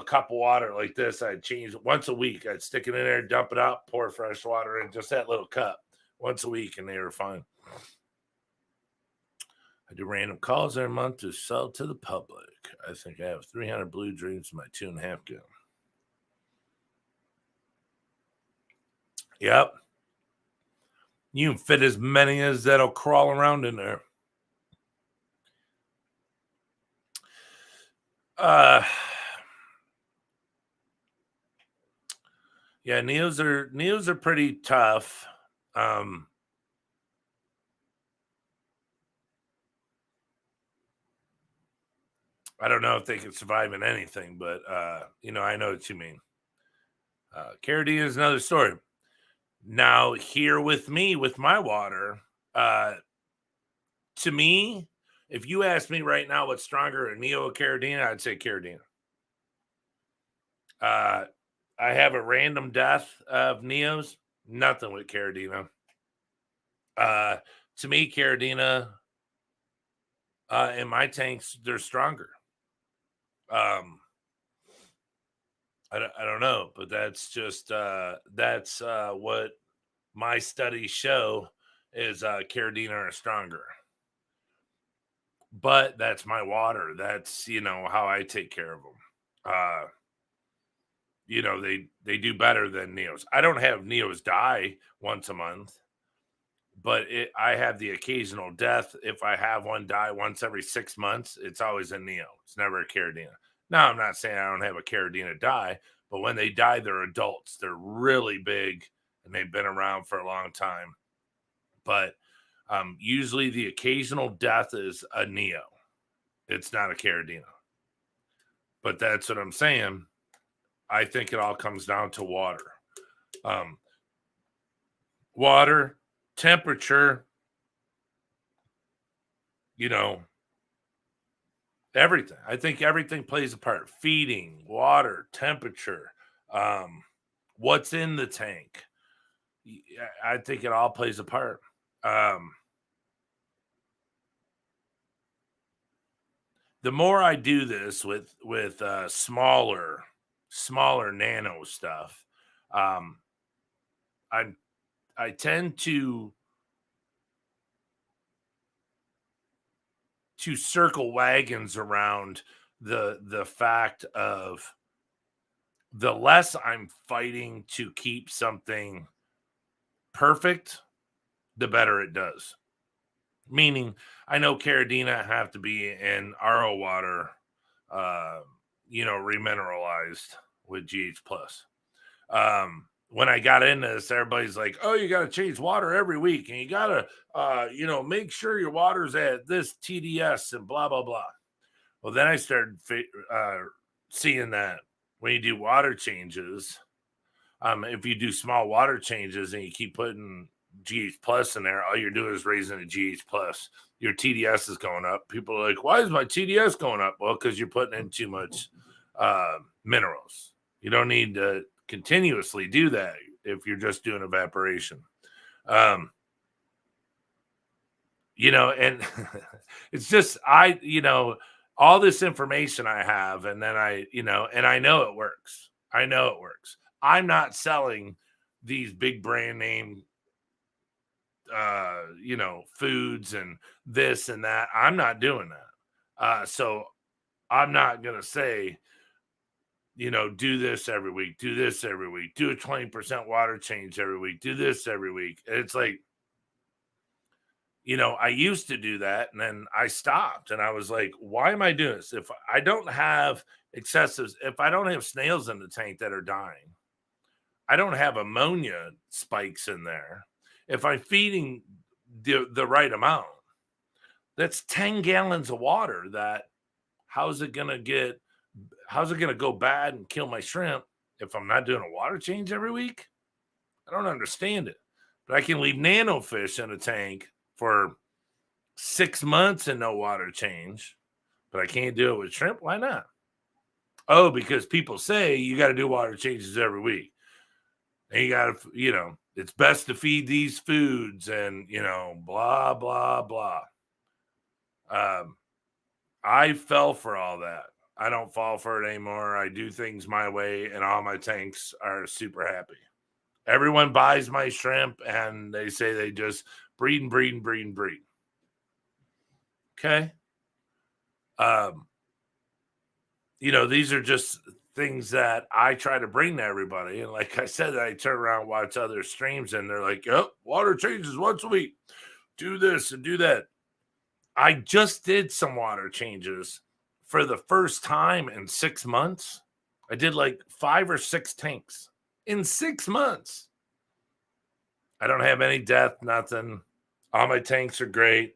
cup of water like this. I'd change once a week. I'd stick it in there, dump it out, pour fresh water in just that little cup once a week, and they were fine. I do random calls every month to sell to the public. I think I have 300 blue dreams in my 2.5 gallon. Yep. You can fit as many as that'll crawl around in there. Yeah, neos are pretty tough. I don't know if they can survive in anything, but I know what you mean. Carradine is another story. Now, here with me with my water, to me, if you ask me right now what's stronger, a Neo or Carradine, I'd say Carradine. I have a random death of Neos, nothing with Carradina. To me, Carradina in my tanks, they're stronger. I don't know, but that's just that's what my studies show is Carradina are stronger. But that's my water. That's how I take care of them. They do better than Neos. I don't have Neos die once a month, but I have the occasional death. If I have one die once every 6 months, it's always a Neo. It's never a Carradina. Now, I'm not saying I don't have a Carradina die, but when they die, they're adults. They're really big, and they've been around for a long time. But usually the occasional death is a Neo. It's not a Carradina. But that's what I'm saying. I think it all comes down to water. Water, temperature, everything. I think everything plays a part. Feeding, water, temperature, what's in the tank. I think it all plays a part. The more I do this with smaller nano stuff, I tend to circle wagons around the fact of the less I'm fighting to keep something perfect, the better it does. Meaning, I know Carradina have to be in RO water, remineralized with GH plus. When I got into this, everybody's like, "Oh, you got to change water every week, and you got to, make sure your water's at this TDS and blah blah blah." Well, then I started seeing that when you do water changes, if you do small water changes and you keep putting GH plus in there, all you're doing is raising a GH plus. Your TDS is going up. People are like, "Why is my TDS going up?" Well, because you're putting in too much minerals. You don't need to continuously do that if you're just doing evaporation. And it's just all this information I have, and then and I know it works. I know it works. I'm not selling these big brand name foods and this and that. I'm not doing that. So I'm not gonna say do this every week, do this every week, do a 20% water change every week, do this every week. And it's like, I used to do that and then I stopped and I was like, why am I doing this? If I don't have if I don't have snails in the tank that are dying, I don't have ammonia spikes in there. If I'm feeding the right amount, that's 10 gallons of water that how's it going to go bad and kill my shrimp if I'm not doing a water change every week? I don't understand it. But I can leave nano fish in a tank for 6 months and no water change, but I can't do it with shrimp. Why not? Oh, because people say you got to do water changes every week. And you got to, it's best to feed these foods and, blah, blah, blah. I fell for all that. I don't fall for it anymore. I do things my way, and all my tanks are super happy. Everyone buys my shrimp, and they say they just breed and breed and breed and breed. Okay. These are just things that I try to bring to everybody. And like I said, I turn around and watch other streams, and they're like, "Yep, water changes once a week. Do this and do that." I just did some water changes for the first time in 6 months. I did like 5 or 6 tanks in 6 months. I don't have any death, nothing. All my tanks are great.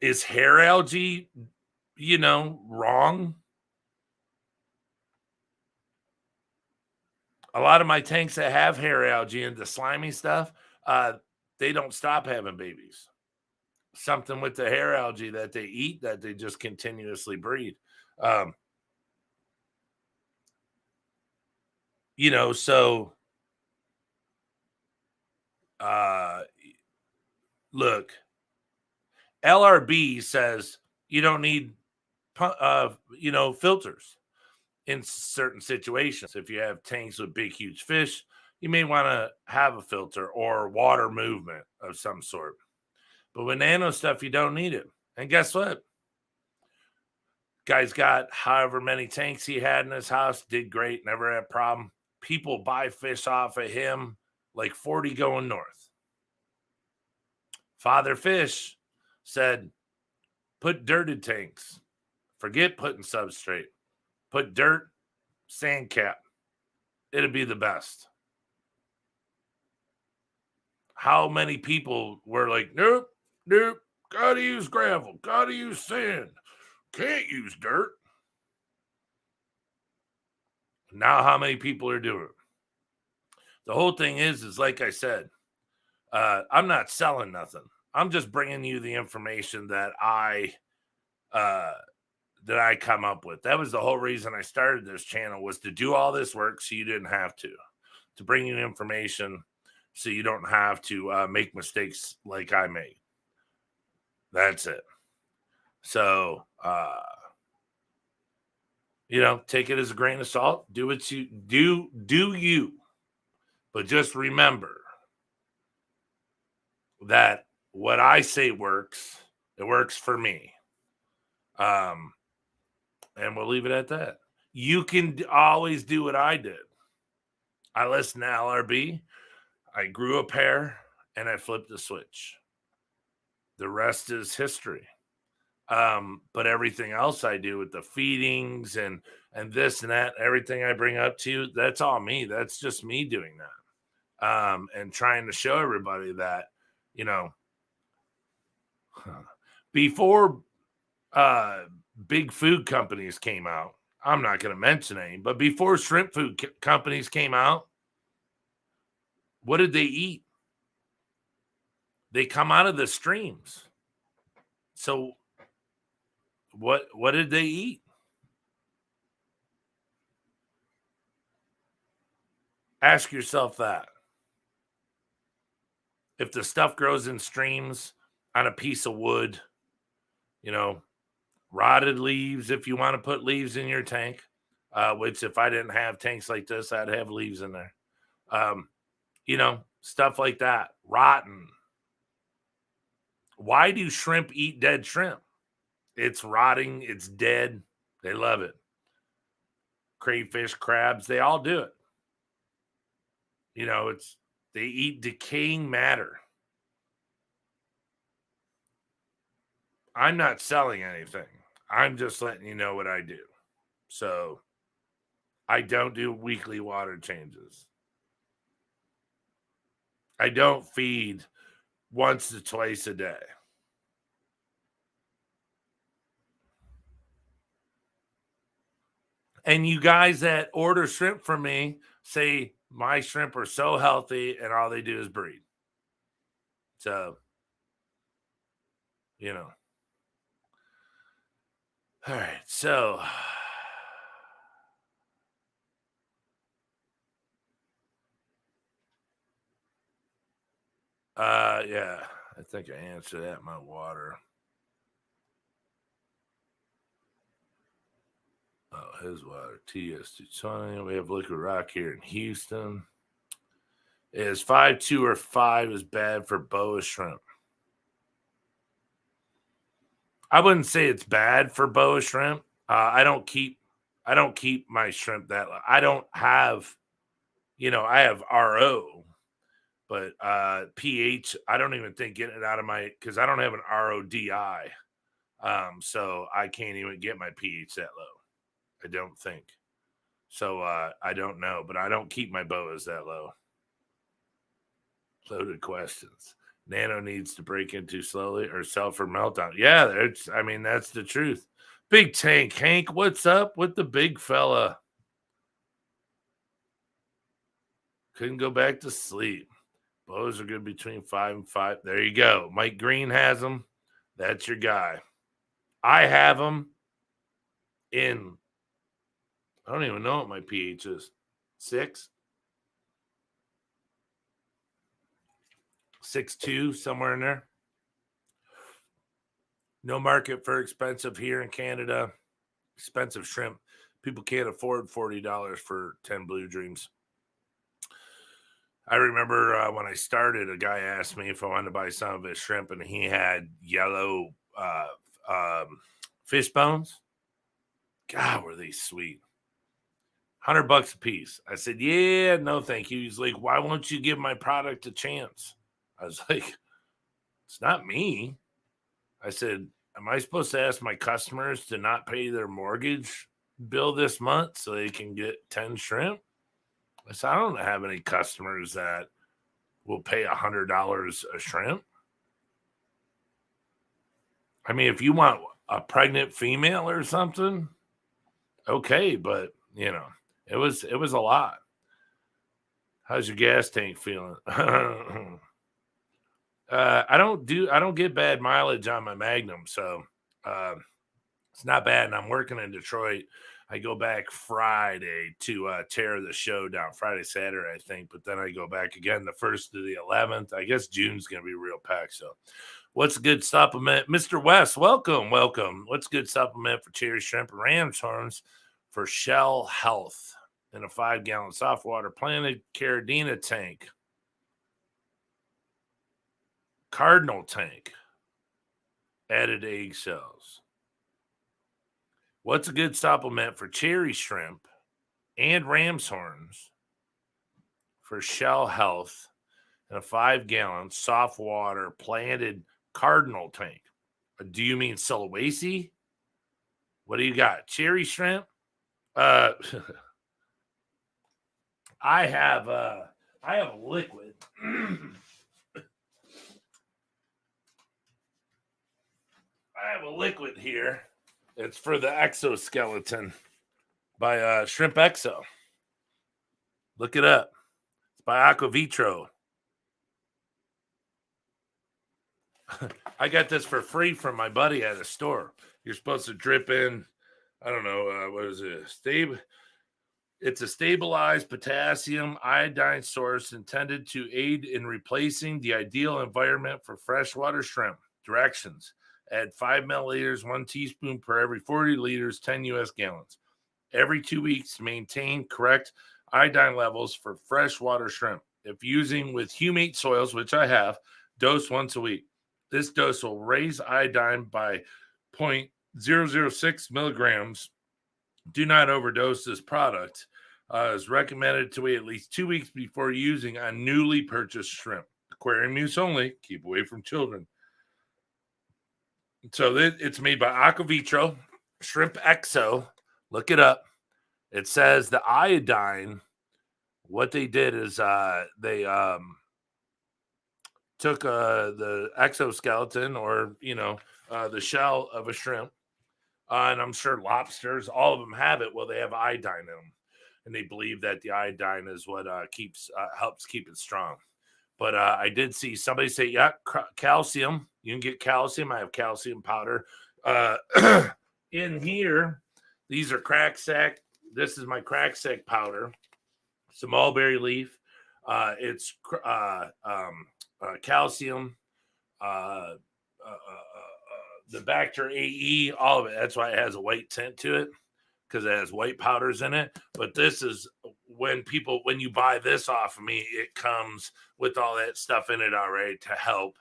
Is hair algae, wrong? A lot of my tanks that have hair algae and the slimy stuff, they don't stop having babies. Something with the hair algae that they eat that they just continuously breed. So look, LRB says you don't need filters in certain situations. If you have tanks with big huge fish, you may want to have a filter or water movement of some sort. But with nano stuff, you don't need it. And guess what? Guy's got however many tanks he had in his house, did great, never had a problem. People buy fish off of him like 40 going north. Father Fish said, put dirt in tanks. Forget putting substrate. Put dirt, sand cap. It'll be the best. How many people were like, nope, gotta use gravel, gotta use sand, can't use dirt. Now how many people are doing it? The whole thing is like I said, I'm not selling nothing. I'm just bringing you the information that I come up with. That was the whole reason I started this channel, was to do all this work so you didn't have to bring you information so you don't have to make mistakes like I made. That's it. So, take it as a grain of salt. Do what you do you. But just remember that what I say works. It works for me. And we'll leave it at that. You can always do what I did. I listened to LRB. I grew a pair and I flipped the switch. The rest is history. But everything else I do with the feedings and this and that, everything I bring up to you, that's all me. That's just me doing that. And trying to show everybody that, before big food companies came out, I'm not going to mention any, but before shrimp food companies came out, what did they eat? They come out of the streams. So what did they eat? Ask yourself that. If the stuff grows in streams on a piece of wood, rotted leaves, if you want to put leaves in your tank, which if I didn't have tanks like this, I'd have leaves in there. Stuff like that, rotten. Why do shrimp eat dead shrimp? It's rotting. It's dead. They love it. crayfish, crabs, they all do it. They eat decaying matter. I'm not selling anything. I'm just letting you know what I do. So I don't do weekly water changes. I don't feed once to twice a day. And you guys that order shrimp from me say my shrimp are so healthy and all they do is breed. So, All right. So, yeah, I think I answered that. My water. Oh, his water. TS220. We have Liquid Rock here in Houston. Is 5.2 or 5 is bad for boa shrimp? I wouldn't say it's bad for boa shrimp. I don't keep my shrimp that low. I don't have, I have RO, but pH, I don't even think getting it out of because I don't have an RODI. So I can't even get my pH that low. I don't think. So I don't know, but I don't keep my boas that low. Loaded questions. Nano needs to break into slowly or sell for meltdown. Yeah, that's the truth. Big Tank Hank, what's up with the big fella? Couldn't go back to sleep. Bows are good between 5 and 5. There you go. Mike Green has them. That's your guy. I have them in, I don't even know what my pH is. 6? 6.2, somewhere in there. No market for expensive here in Canada. Expensive shrimp. People can't afford $40 for 10 Blue Dreams. I remember when I started, a guy asked me if I wanted to buy some of his shrimp, and he had yellow fish bones. God, were they sweet. $100 a piece. I said, yeah, no, thank you. He's like, why won't you give my product a chance? I was like, it's not me. I said, am I supposed to ask my customers to not pay their mortgage bill this month so they can get 10 shrimp? I said, I don't have any customers that will pay $100 a shrimp. I mean, if you want a pregnant female or something, okay, but it was a lot. How's your gas tank feeling? I don't get bad mileage on my Magnum, so it's not bad. And I'm working in Detroit. I go back Friday to tear the show down. Friday, Saturday, I think. But then I go back again the 1st to the 11th. I guess June's going to be real packed. So what's a good supplement? Mr. West, welcome. What's a good supplement for cherry shrimp and ram's horns for shell health in a 5-gallon soft water planted Caridina tank? Cardinal tank. Added eggshells. What's a good supplement for cherry shrimp and ram's horns for shell health in a 5-gallon soft water planted Cardinal tank? Do you mean Sulawesi? What do you got? Cherry shrimp? I have a liquid. I have a liquid here. It's for the exoskeleton by Shrimp Exo. Look it up. It's by Aquavitro. I got this for free from my buddy at a store. You're supposed to drip in, I don't know, what is it? It's a stabilized potassium iodine source intended to aid in replacing the ideal environment for freshwater shrimp. Directions. Add 5 milliliters, 1 teaspoon per every 40 liters, 10 U.S. gallons. Every 2 weeks, maintain correct iodine levels for freshwater shrimp. If using with humate soils, which I have, dose once a week. This dose will raise iodine by 0.006 milligrams Do not overdose this product. Is recommended to wait at least 2 weeks before using on newly purchased shrimp. Aquarium use only. Keep away from children. So it's made by Aquavitro, Shrimp Exo. Look it up. It says the iodine. What they did is they took the exoskeleton, or the shell of a shrimp, and I'm sure lobsters, all of them have it. Well, they have iodine in them, and they believe that the iodine is what helps keep it strong. But I did see somebody say, yeah, calcium. You can get calcium. I have calcium powder. In here, these are crack sack. This is my crack sack powder. Some mulberry leaf. It's calcium. The Bacter AE, all of it. That's why it has a white tint to it, because it has white powders in it. But this is when you buy this off of me, it comes with all that stuff in it already to help.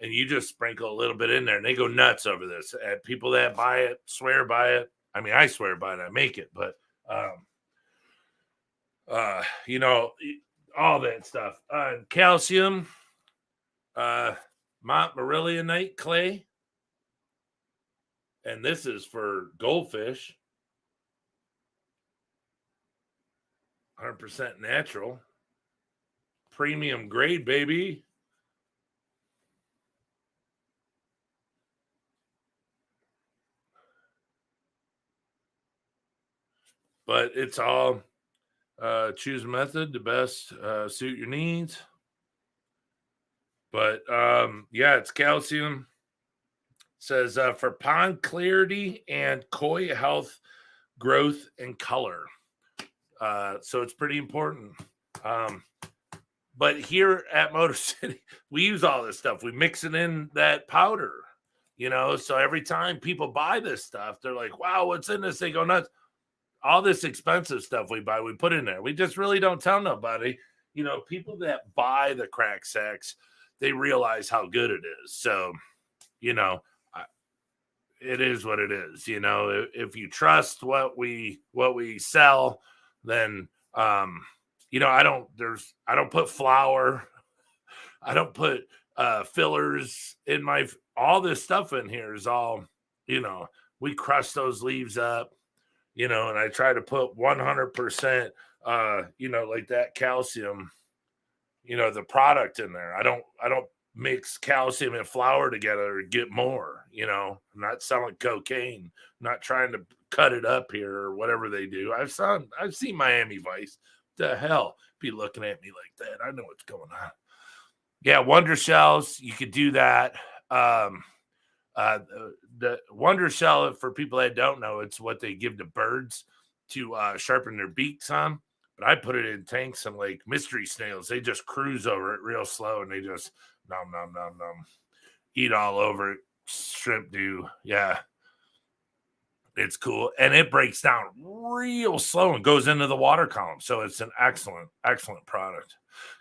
And you just sprinkle a little bit in there, and they go nuts over this. And people that buy it swear by it. I mean, I swear by it. I make it, but all that stuff. Calcium, Montmorillonite clay, and this is for goldfish. 100% natural, premium grade, baby. But it's all choose a method to best suit your needs. But yeah, it's calcium. It says for pond clarity and koi health, growth, and color. So it's pretty important. But here at Motor City, we use all this stuff. We mix it in that powder, so every time people buy this stuff, they're like, wow, what's in this? They go nuts. All this expensive stuff we buy, we put in there. We just really don't tell nobody. People that buy the crack sacks, they realize how good it is. So, it is what it is. If you trust what we sell, then I don't put flour, I don't put fillers in all this stuff in here is all, we crush those leaves up, and I try to put 100% like that calcium, the product in there. I don't mix calcium and flour together to get more. I'm not selling cocaine. I'm not trying to cut it up here or whatever they do. I've seen Miami Vice. The hell be looking at me like that? I know what's going on. Yeah, Wonder Shells, you could do that. The Wonder Shell, for people that don't know, it's what they give to birds to sharpen their beaks on. But I put it in tanks, and like mystery snails, they just cruise over it real slow, and they just nom nom nom nom, eat all over it. Shrimp do, yeah. It's cool, and it breaks down real slow and goes into the water column. So it's an excellent product.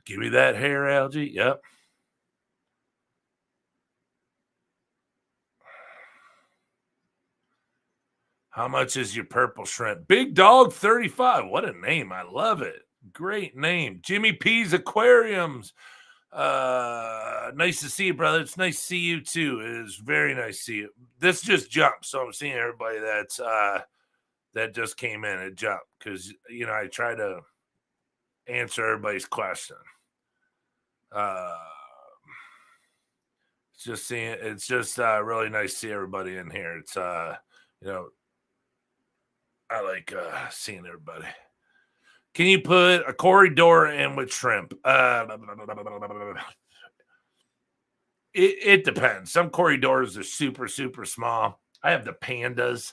Give me that hair algae. Yep. How much is your purple shrimp? Big Dog 35. What a name. I love it. Great name. Jimmy P's Aquariums. Nice to see you, brother. It's nice to see you too. It is very nice to see you. This just jumped, so I'm seeing everybody that's that just came in. It jumped because I try to answer everybody's question. It's just really nice to see everybody in here. It's I like seeing everybody. Can you put a corridor in with shrimp? It depends. Some corridors are super, super small. I have the pandas.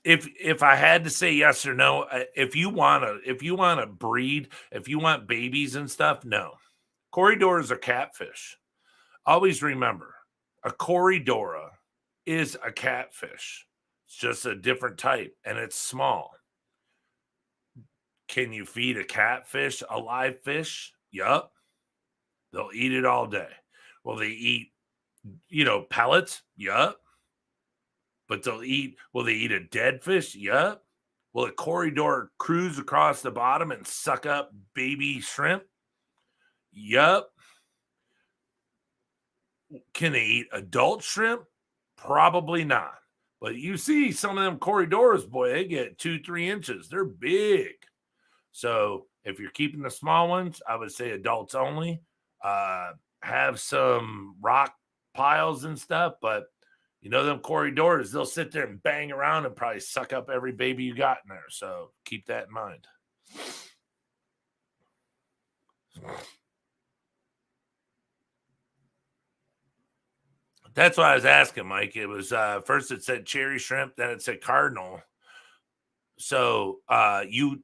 If I had to say yes or no, if you want to breed, if you want babies and stuff, no. Corridors are catfish. Always remember, a corridora is a catfish. It's just a different type, and it's small. Can you feed a catfish a live fish? Yup. They'll eat it all day. Well, they eat pellets? Yup. But will they eat a dead fish? Yup. Will a corridor cruise across the bottom and suck up baby shrimp? Yup. Can they eat adult shrimp? Probably not. But you see some of them corridors, boy, they get 2-3 inches. They're big. So if you're keeping the small ones, I would say adults only. Have some rock piles and stuff, but them corridors, they'll sit there and bang around and probably suck up every baby you got in there. So keep that in mind. That's what I was asking, Mike. It was first it said cherry shrimp, then it said cardinal. So you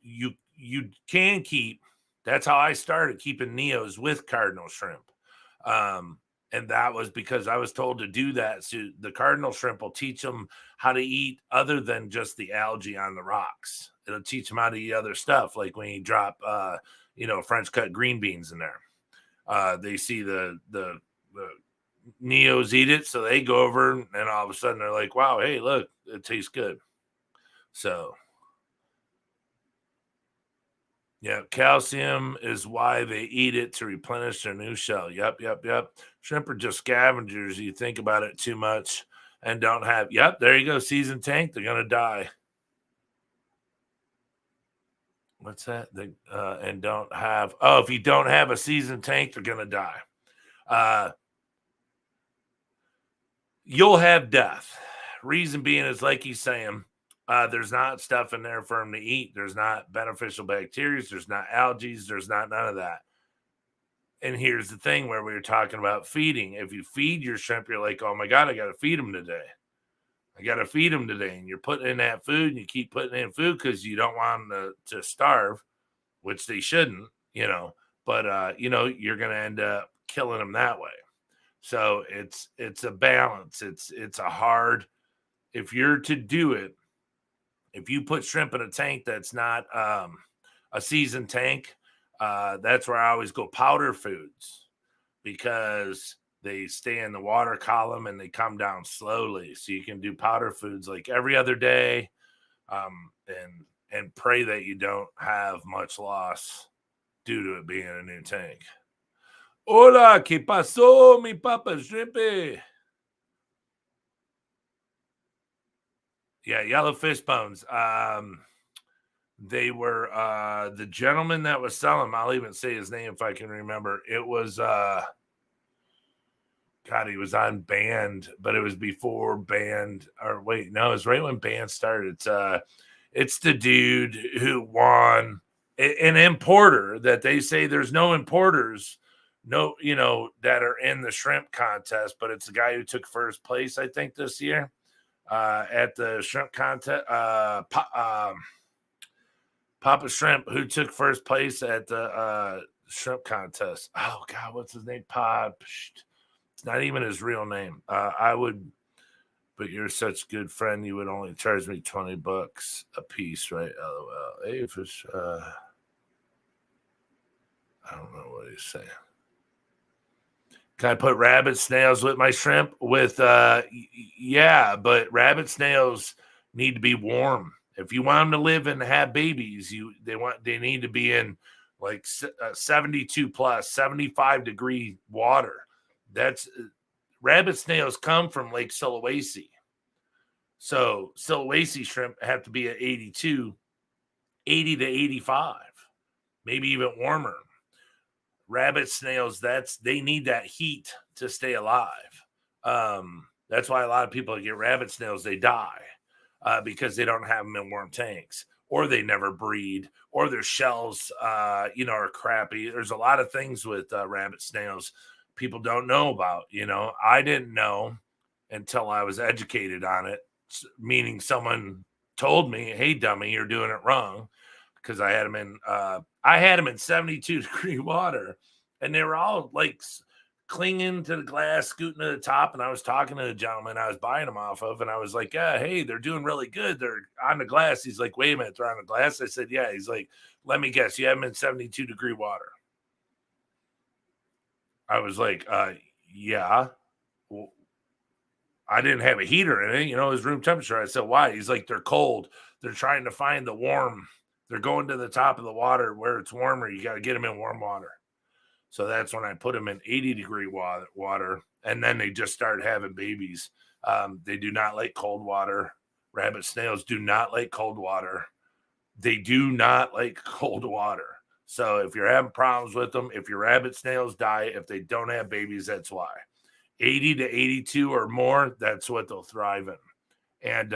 can keep. That's how I started keeping Neos with cardinal shrimp. And that was because I was told to do that. So the cardinal shrimp will teach them how to eat other than just the algae on the rocks. It'll teach them how to eat other stuff, like when you drop, French cut green beans in there. They see the Neos eat it, so they go over, and all of a sudden they're like, "Wow, hey, look, it tastes good." So. Yeah, calcium is why they eat it to replenish their new shell. Yep. Shrimp are just scavengers. You think about it too much and don't have. Yep, there you go. Seasoned tank. They're gonna die. What's that? And don't have. Oh, if you don't have a seasoned tank, they're gonna die. You'll have death. Reason being is like he's saying. There's not stuff in there for them to eat. There's not beneficial bacteria. There's not algae. There's not none of that. And here's the thing where we were talking about feeding. If you feed your shrimp, you're like, oh my God, I got to feed them today. And you're putting in that food and you keep putting in food because you don't want them to starve, which they shouldn't, but, you're going to end up killing them that way. So it's a balance. It's a hard, if you're to do it, if you put shrimp in a tank that's not a seasoned tank, that's where I always go powder foods because they stay in the water column and they come down slowly. So you can do powder foods like every other day, and pray that you don't have much loss due to it being a new tank. Hola, ¿qué pasó, mi papa shrimpy? Yeah, yellow fish bones. They were the gentleman that was selling them. I'll even say his name if I can remember. It was God, he was on Band, but it was before Band. Or wait, no, it was right when Band started. It's the dude who won an importer that they say there's no importers, no, that are in the shrimp contest, but it's the guy who took first place, I think, this year. At the shrimp contest, Papa Shrimp, who took first place at the shrimp contest. Oh God, what's his name? It's not even his real name. I would, but you're such a good friend. You would only charge me $20 a piece, right? LOL. Hey, if it's, I don't know what he's saying. Can I put rabbit snails with my shrimp? Yeah, but rabbit snails need to be warm. If you want them to live and have babies, they need to be in like 72 plus 75-degree water. That's rabbit snails come from Lake Sulawesi. So Sulawesi shrimp have to be at 80 to 85, maybe even warmer. Rabbit snails, they need that heat to stay alive. That's why a lot of people get rabbit snails, they die because they don't have them in warm tanks, or they never breed, or their shells are crappy. There's a lot of things with rabbit snails people don't know about. I didn't know until I was educated on it, meaning someone told me, hey dummy, you're doing it wrong, because I had them in 72-degree water, and they were all like clinging to the glass, scooting to the top. And I was talking to the gentleman I was buying them off of, and I was like, yeah, hey, they're doing really good. They're on the glass. He's like, wait a minute, they're on the glass? I said, yeah. He's like, let me guess, you have them in 72-degree water? I was like, yeah. I didn't have a heater in it, you know, it was room temperature. I said, why? He's like, they're cold. They're trying to find the warm. They're going to the top of the water where it's warmer. You got to get them in warm water. So that's when I put them in 80-degree water, and then they just started having babies. They do not like cold water. Rabbit snails do not like cold water. They do not like cold water. So if you're having problems with them, if your rabbit snails die, if they don't have babies, that's why. 80 to 82 or more, that's what they'll thrive in. And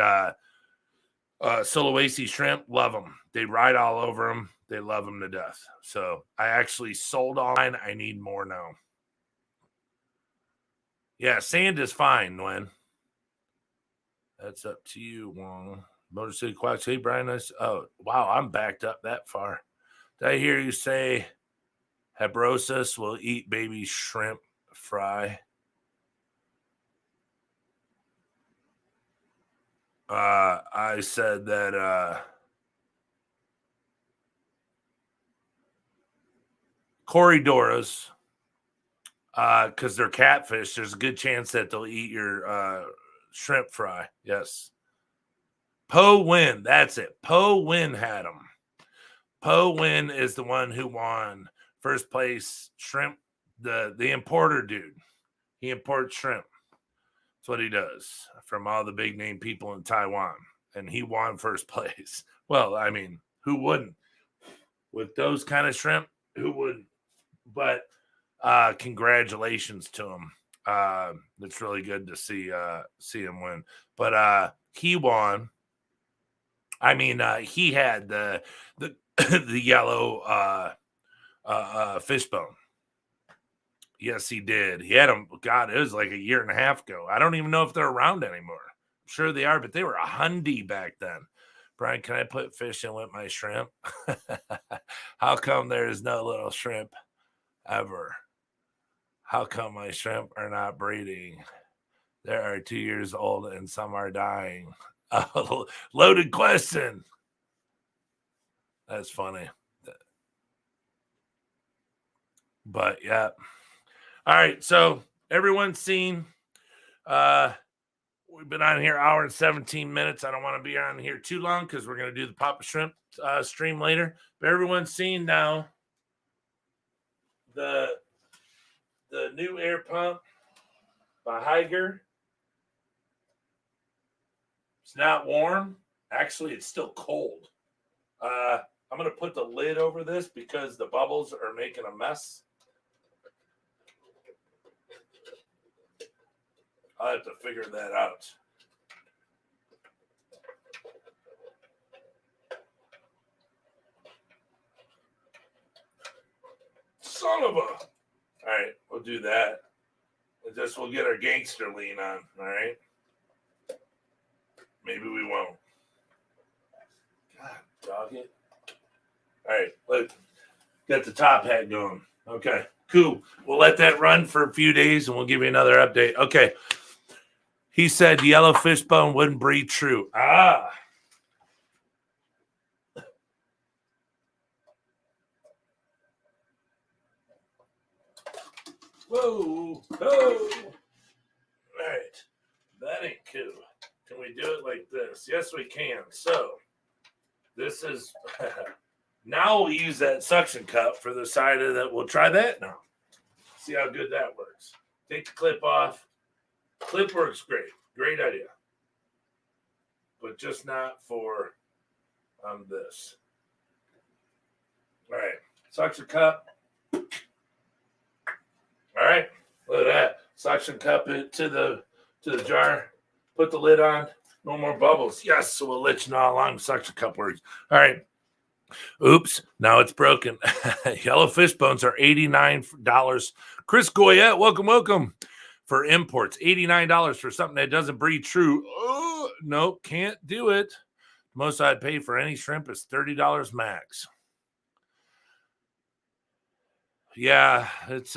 Sulawesi shrimp, love them. They ride all over them. They love them to death. So I actually sold all mine. I need more now. Yeah, sand is fine, Nguyen. That's up to you, Wong. Motor City Quacks. Hey, Brian. Oh, wow, I'm backed up that far. Did I hear you say Hebrosis will eat baby shrimp fry? I said that Corridoras, because they're catfish, there's a good chance that they'll eat your shrimp fry. Yes. Po Win, that's it. Po Win had them. Po Win is the one who won first place shrimp, the importer dude. He imports shrimp. That's what he does from all the big name people in Taiwan. And he won first place. Well, I mean, who wouldn't? With those kind of shrimp, who wouldn't? But congratulations to him. It's really good to see him win. But he won. I mean, he had the the yellow fishbone. Yes, he did. He had them. God, it was like a year and a half ago. I don't even know if they're around anymore. I'm sure they are, but they were a hundy back then. Brian, can I put fish in with my shrimp? How come there's no little shrimp ever? How come my shrimp are not breeding? There are 2 years old and some are dying. Loaded question. That's funny. But yeah. All right. So everyone's seen. We've been on here hour and 17 minutes. I don't want to be on here too long because we're going to do the Papa Shrimp stream later. But everyone's seen now the new air pump by Hygger. It's not warm. Actually, it's still cold. I'm going to put the lid over this because the bubbles are making a mess. I'll have to figure that out. Son of a... All right, we'll do that. We'll get our gangster lean on, all right? Maybe we won't. God, dog it. All right, look. Got the top hat going. Okay, cool. We'll let that run for a few days and we'll give you another update. Okay. He said yellow fishbone wouldn't breed true. Ah. Whoa. Oh. All right. That ain't cool. Can we do it like this? Yes, we can. So this is now we'll use that suction cup for the side of that. We'll try that now. See how good that works. Take the clip off. Clip works great. Great idea. But just not for this. All right. Suction cup. All right. Look at that. Suction cup it to the jar. Put the lid on. No more bubbles. Yes. So we'll let you know how long the suction cup works. All right. Oops. Now it's broken. Yellow fish bones are $89. Chris Goyette, welcome. For imports, $89 for something that doesn't breed true. Oh, nope, can't do it. Most I'd pay for any shrimp is $30 max. Yeah, it's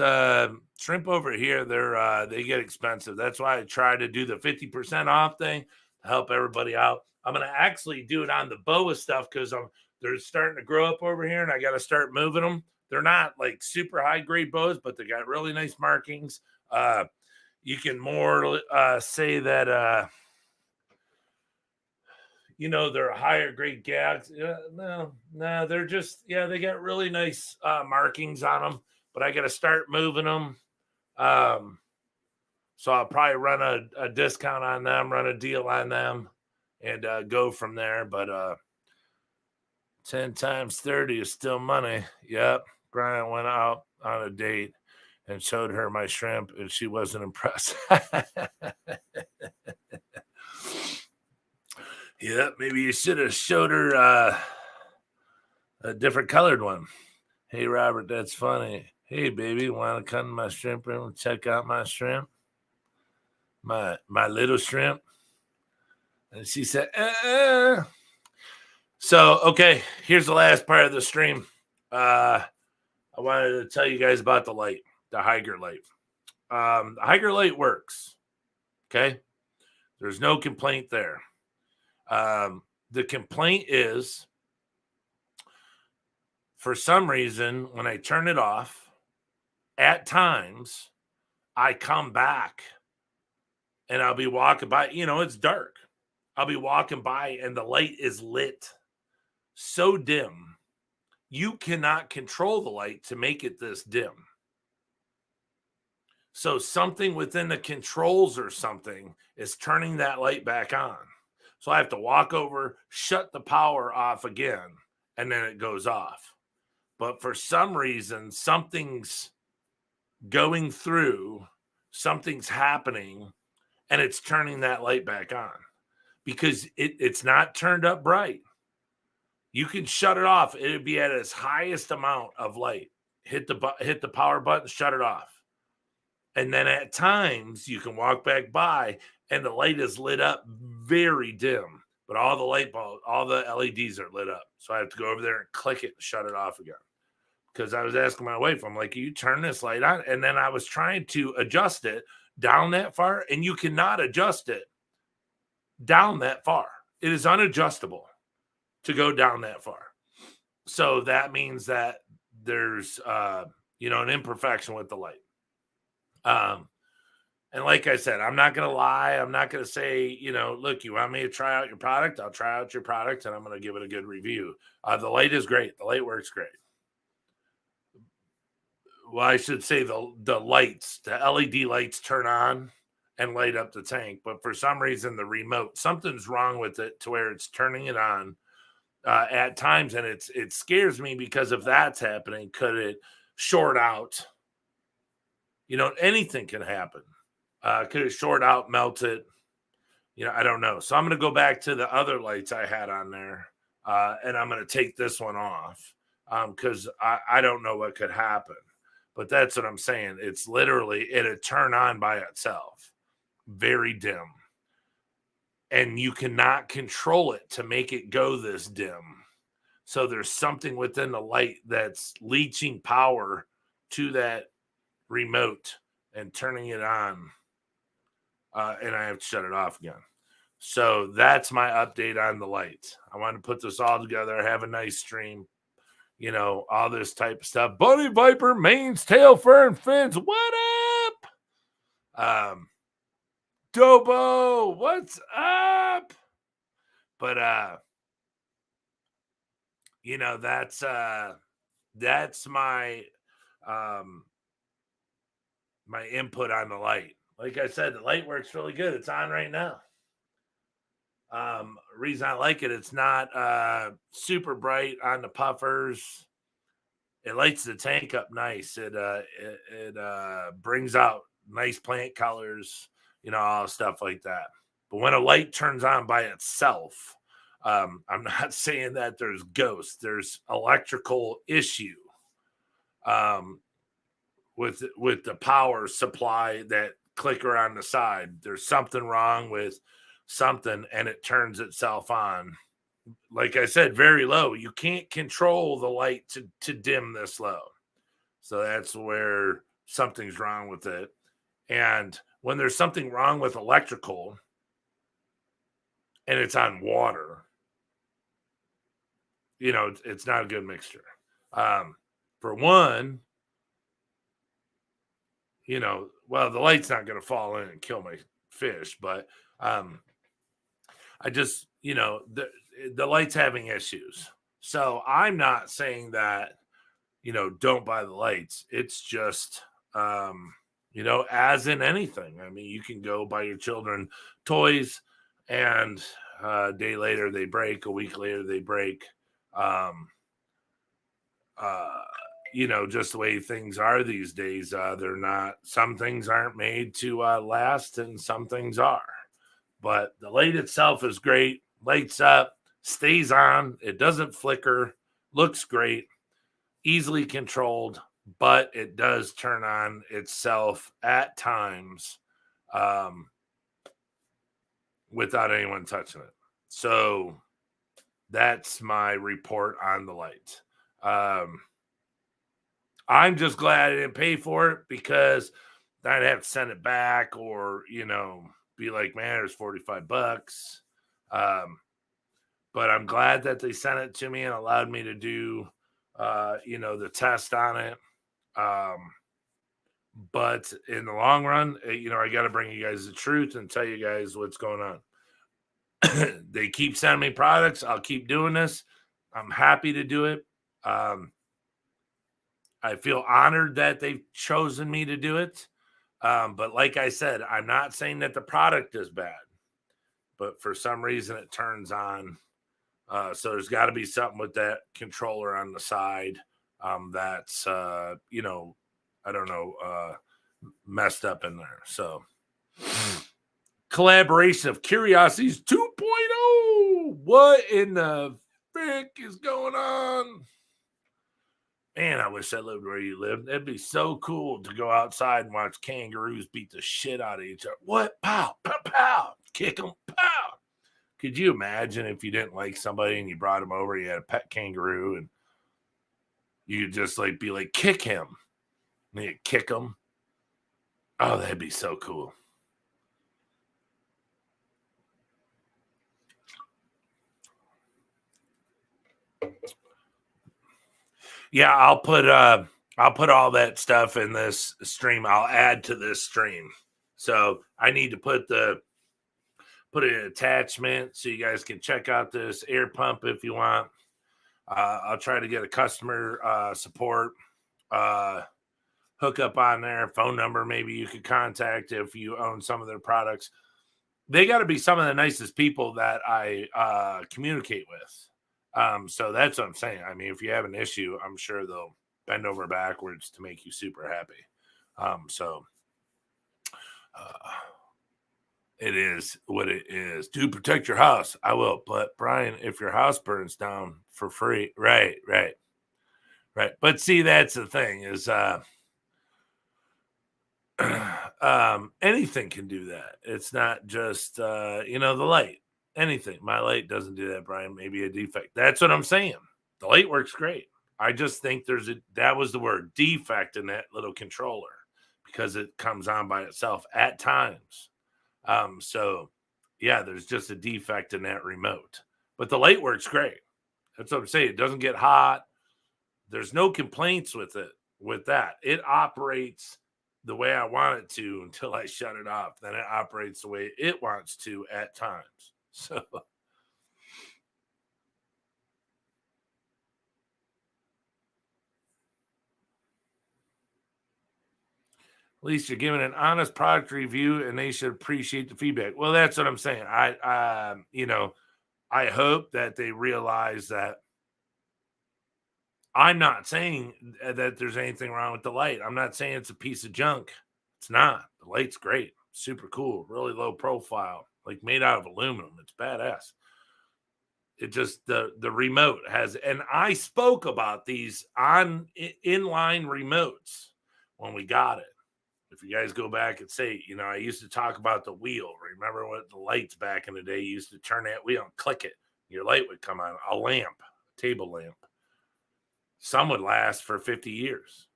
shrimp over here. They get expensive. That's why I try to do the 50% off thing to help everybody out. I'm gonna actually do it on the boa stuff because they're starting to grow up over here, and I got to start moving them. They're not like super high grade boas, but they got really nice markings. you can more say that they're higher grade gags. No, they're just they got really nice markings on them, but I got to start moving them. So I'll probably run a discount on them, run a deal on them, and go from there. But 10 times 30 is still money. Yep. Brian went out on a date and showed her my shrimp, and she wasn't impressed. Yeah, maybe you should have showed her a different colored one. Hey, Robert, that's funny. Hey, baby, want to come to my shrimp room and check out my shrimp? My little shrimp? And she said, So, okay, here's the last part of the stream. I wanted to tell you guys about the light, the Hygger light. The Hygger light works, okay? There's no complaint there. The complaint is, for some reason, when I turn it off, at times, I come back and I'll be walking by, it's dark. I'll be walking by and the light is lit so dim. You cannot control the light to make it this dim. So something within the controls or something is turning that light back on. So I have to walk over, shut the power off again, and then it goes off. But for some reason, something's going through, something's happening, and it's turning that light back on because it's not turned up bright. You can shut it off. It'd be at its highest amount of light. Hit the power button, shut it off. And then at times you can walk back by and the light is lit up very dim, but all the light bulbs, all the LEDs are lit up. So I have to go over there and click it and shut it off again. Because I was asking my wife, I'm like, you turn this light on? And then I was trying to adjust it down that far, and you cannot adjust it down that far. It is unadjustable to go down that far. So that means that there's an imperfection with the light. And like I said, I'm not going to lie. I'm not going to say, look, you want me to try out your product? I'll try out your product and I'm going to give it a good review. The light is great. The light works great. Well, I should say the lights, the LED lights turn on and light up the tank. But for some reason, the remote, something's wrong with it to where it's turning it on at times. And it scares me because if that's happening, could it short out? Anything can happen. Could it short out, melt it? I don't know. So I'm going to go back to the other lights I had on there, and I'm going to take this one off because I don't know what could happen. But that's what I'm saying. It's literally, it'll turn on by itself, very dim. And you cannot control it to make it go this dim. So there's something within the light that's leaching power to that remote and turning it on. And I have to shut it off again. So that's my update on the lights. I want to put this all together, have a nice stream, all this type of stuff. Bunny Viper, mains, tail, fern, fins. What up? Dobo, what's up? But that's my my input on the light. Like I said, the light works really good. It's on right now. Reason I like it, it's not super bright on the puffers. It lights the tank up nice. It brings out nice plant colors, all stuff like that. But when a light turns on by itself, I'm not saying that there's ghosts. There's electrical issue with the power supply, that clicker on the side. There's something wrong with something and it turns itself on. Like I said, very low. You can't control the light to dim this low. So that's where something's wrong with it. And when there's something wrong with electrical and it's on water, it's not a good mixture. For one, well, the light's not going to fall in and kill my fish, but I just, the light's having issues. So I'm not saying that, don't buy the lights. It's just, as in anything. I mean, you can go buy your children toys and a day later they break, a week later they break. Uh, just the way things are these days. They're not, some things aren't made to last and some things are. But the light itself is great, lights up, stays on, it doesn't flicker, looks great, easily controlled, but it does turn on itself at times without anyone touching it. So that's my report on the light. I'm just glad I didn't pay for it because I'd have to send it back or, be like, man, there's $45. But I'm glad that they sent it to me and allowed me to do, the test on it. But in the long run, I got to bring you guys the truth and tell you guys what's going on. They keep sending me products. I'll keep doing this. I'm happy to do it. I feel honored that they've chosen me to do it. But like I said, I'm not saying that the product is bad, but for some reason it turns on. So there's got to be something with that controller on the side that's, I don't know, messed up in there. So collaboration of Curiosities 2.0. What in the frick is going on? Man, I wish I lived where you lived. It'd be so cool to go outside and watch kangaroos beat the shit out of each other. What? Pow, pow, pow. Kick them, pow. Could you imagine if you didn't like somebody and you brought him over, you had a pet kangaroo, and you just be like, kick him. And you kick him. Oh, that'd be so cool. Yeah, I'll put all that stuff in this stream. I'll add to this stream. So I need to put an attachment so you guys can check out this air pump if you want. I'll try to get a customer support hook up on there, phone number maybe you could contact if you own some of their products. They got to be some of the nicest people that I communicate with. So that's what I'm saying. I mean, if you have an issue, I'm sure they'll bend over backwards to make you super happy. It is what it is. Do protect your house. I will. But Brian, if your house burns down for free, right. But see, that's the thing is, anything can do that. It's not just, the light. Anything. My light doesn't do that, Brian. Maybe a defect. That's what I'm saying. The light works great. I just think that was the word, defect in that little controller, because it comes on by itself at times. So yeah, there's just a defect in that remote, but the light works great. That's what I'm saying. It doesn't get hot. There's no complaints with it. With that, it operates the way I want it to until I shut it off. Then it operates the way it wants to at times. So at least you're giving an honest product review and they should appreciate the feedback. Well, that's what I'm saying. I hope that they realize that I'm not saying that there's anything wrong with the light. I'm not saying it's a piece of junk. It's not. The light's great. Super cool. Really low profile. Like made out of aluminum. It's badass. It just, the remote has, and I spoke about these on inline remotes when we got it. If you guys go back and say, I used to talk about the wheel. Remember what the lights back in the day, you used to turn that wheel and click it. Your light would come on. A lamp, a table lamp. Some would last for 50 years,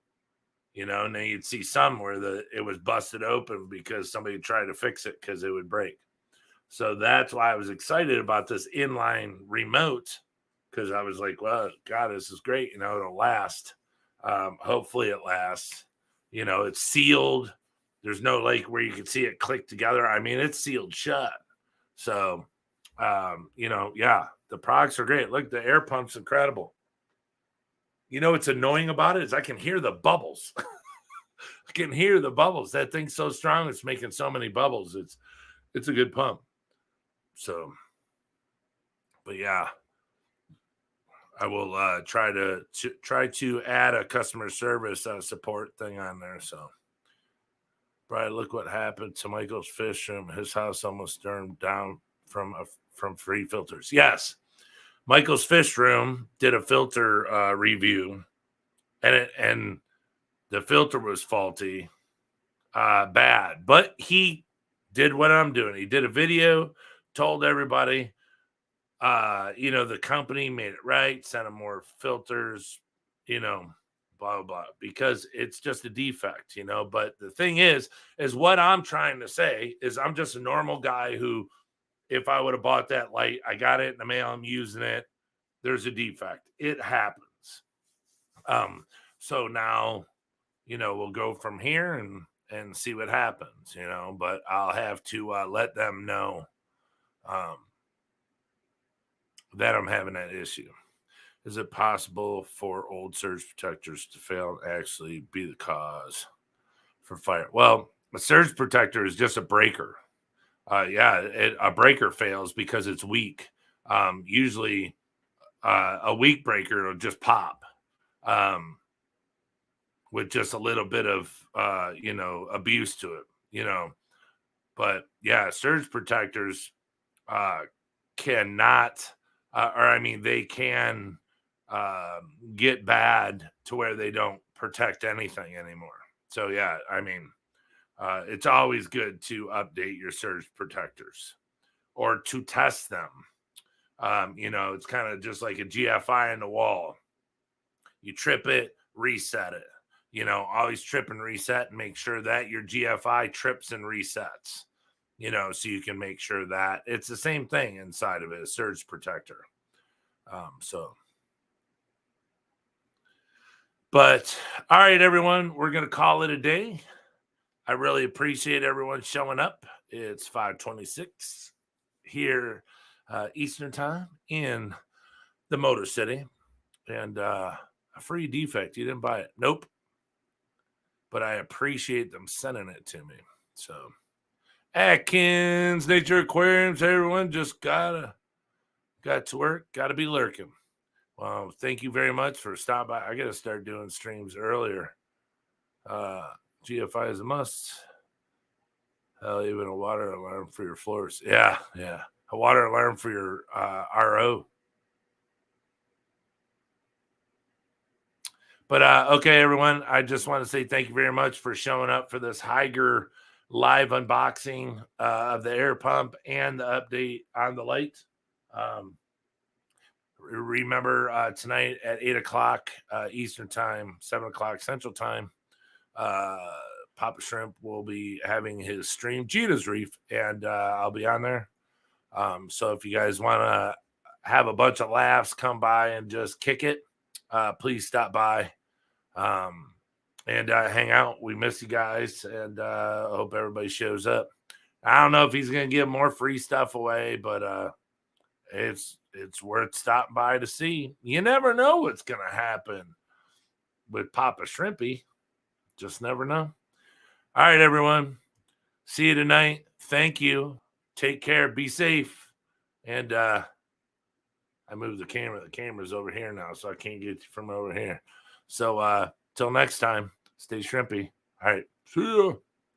and then you'd see some where it was busted open because somebody tried to fix it because it would break. So that's why I was excited about this inline remote, because I was like, well, God, this is great. It'll last. Hopefully it lasts. It's sealed. There's no like where you can see it click together. I mean, it's sealed shut. So, yeah, the products are great. Look, the air pump's incredible. You know what's annoying about it is I can hear the bubbles. I can hear the bubbles. That thing's so strong, it's making so many bubbles. It's a good pump. So, but yeah, I will try to add a customer service support thing on there. So, Brian, look what happened to Michael's fish room. His house almost burned down from free filters. Yes, Michael's fish room did a filter review, and the filter was faulty, bad. But he did what I'm doing. He did a video, told everybody. The company made it right, sent them more filters, blah, blah, blah, because it's just a defect, But the thing is what I'm trying to say is I'm just a normal guy who, if I would have bought that light, I got it in the mail, I'm using it, there's a defect. It happens. So now, we'll go from here and see what happens, but I'll have to let them know that I'm having that issue. Is it possible for old surge protectors to fail and actually be the cause for fire? Well, a surge protector is just a breaker. A breaker fails because it's weak. Usually, a weak breaker will just pop with just a little bit of, abuse to it, But yeah, surge protectors cannot, they can get bad to where they don't protect anything anymore. So yeah, it's always good to update your surge protectors or to test them. It's kind of just like a GFI in the wall. You trip it, reset it. Always trip and reset and make sure that your GFI trips and resets. So you can make sure that it's the same thing inside of it, a surge protector. But all right, everyone, we're going to call it a day. I really appreciate everyone showing up. It's 5:26 here, Eastern time in the Motor City, and a free defect. You didn't buy it. Nope. But I appreciate them sending it to me. So Atkins Nature Aquariums, everyone just got to work, got to be lurking. Well, thank you very much for stopping by. I got to start doing streams earlier. GFI is a must. Hell, even a water alarm for your floors. Yeah. A water alarm for your RO. But okay, everyone. I just want to say thank you very much for showing up for this Hygger live unboxing of the air pump and the update on the light. Remember tonight at 8:00 Eastern time, 7:00 Central time, Papa Shrimp will be having his stream, Gita's Reef, and I'll be on there. So if you guys want to have a bunch of laughs, come by and just kick it, please stop by and hang out. We miss you guys, and I hope everybody shows up. I don't know if he's going to give more free stuff away, but it's worth stopping by to see. You never know what's going to happen with Papa Shrimpy. Just never know. All right, everyone. See you tonight. Thank you. Take care. Be safe. And I moved the camera. The camera's over here now, so I can't get you from over here. So till next time, stay shrimpy. All right. See ya.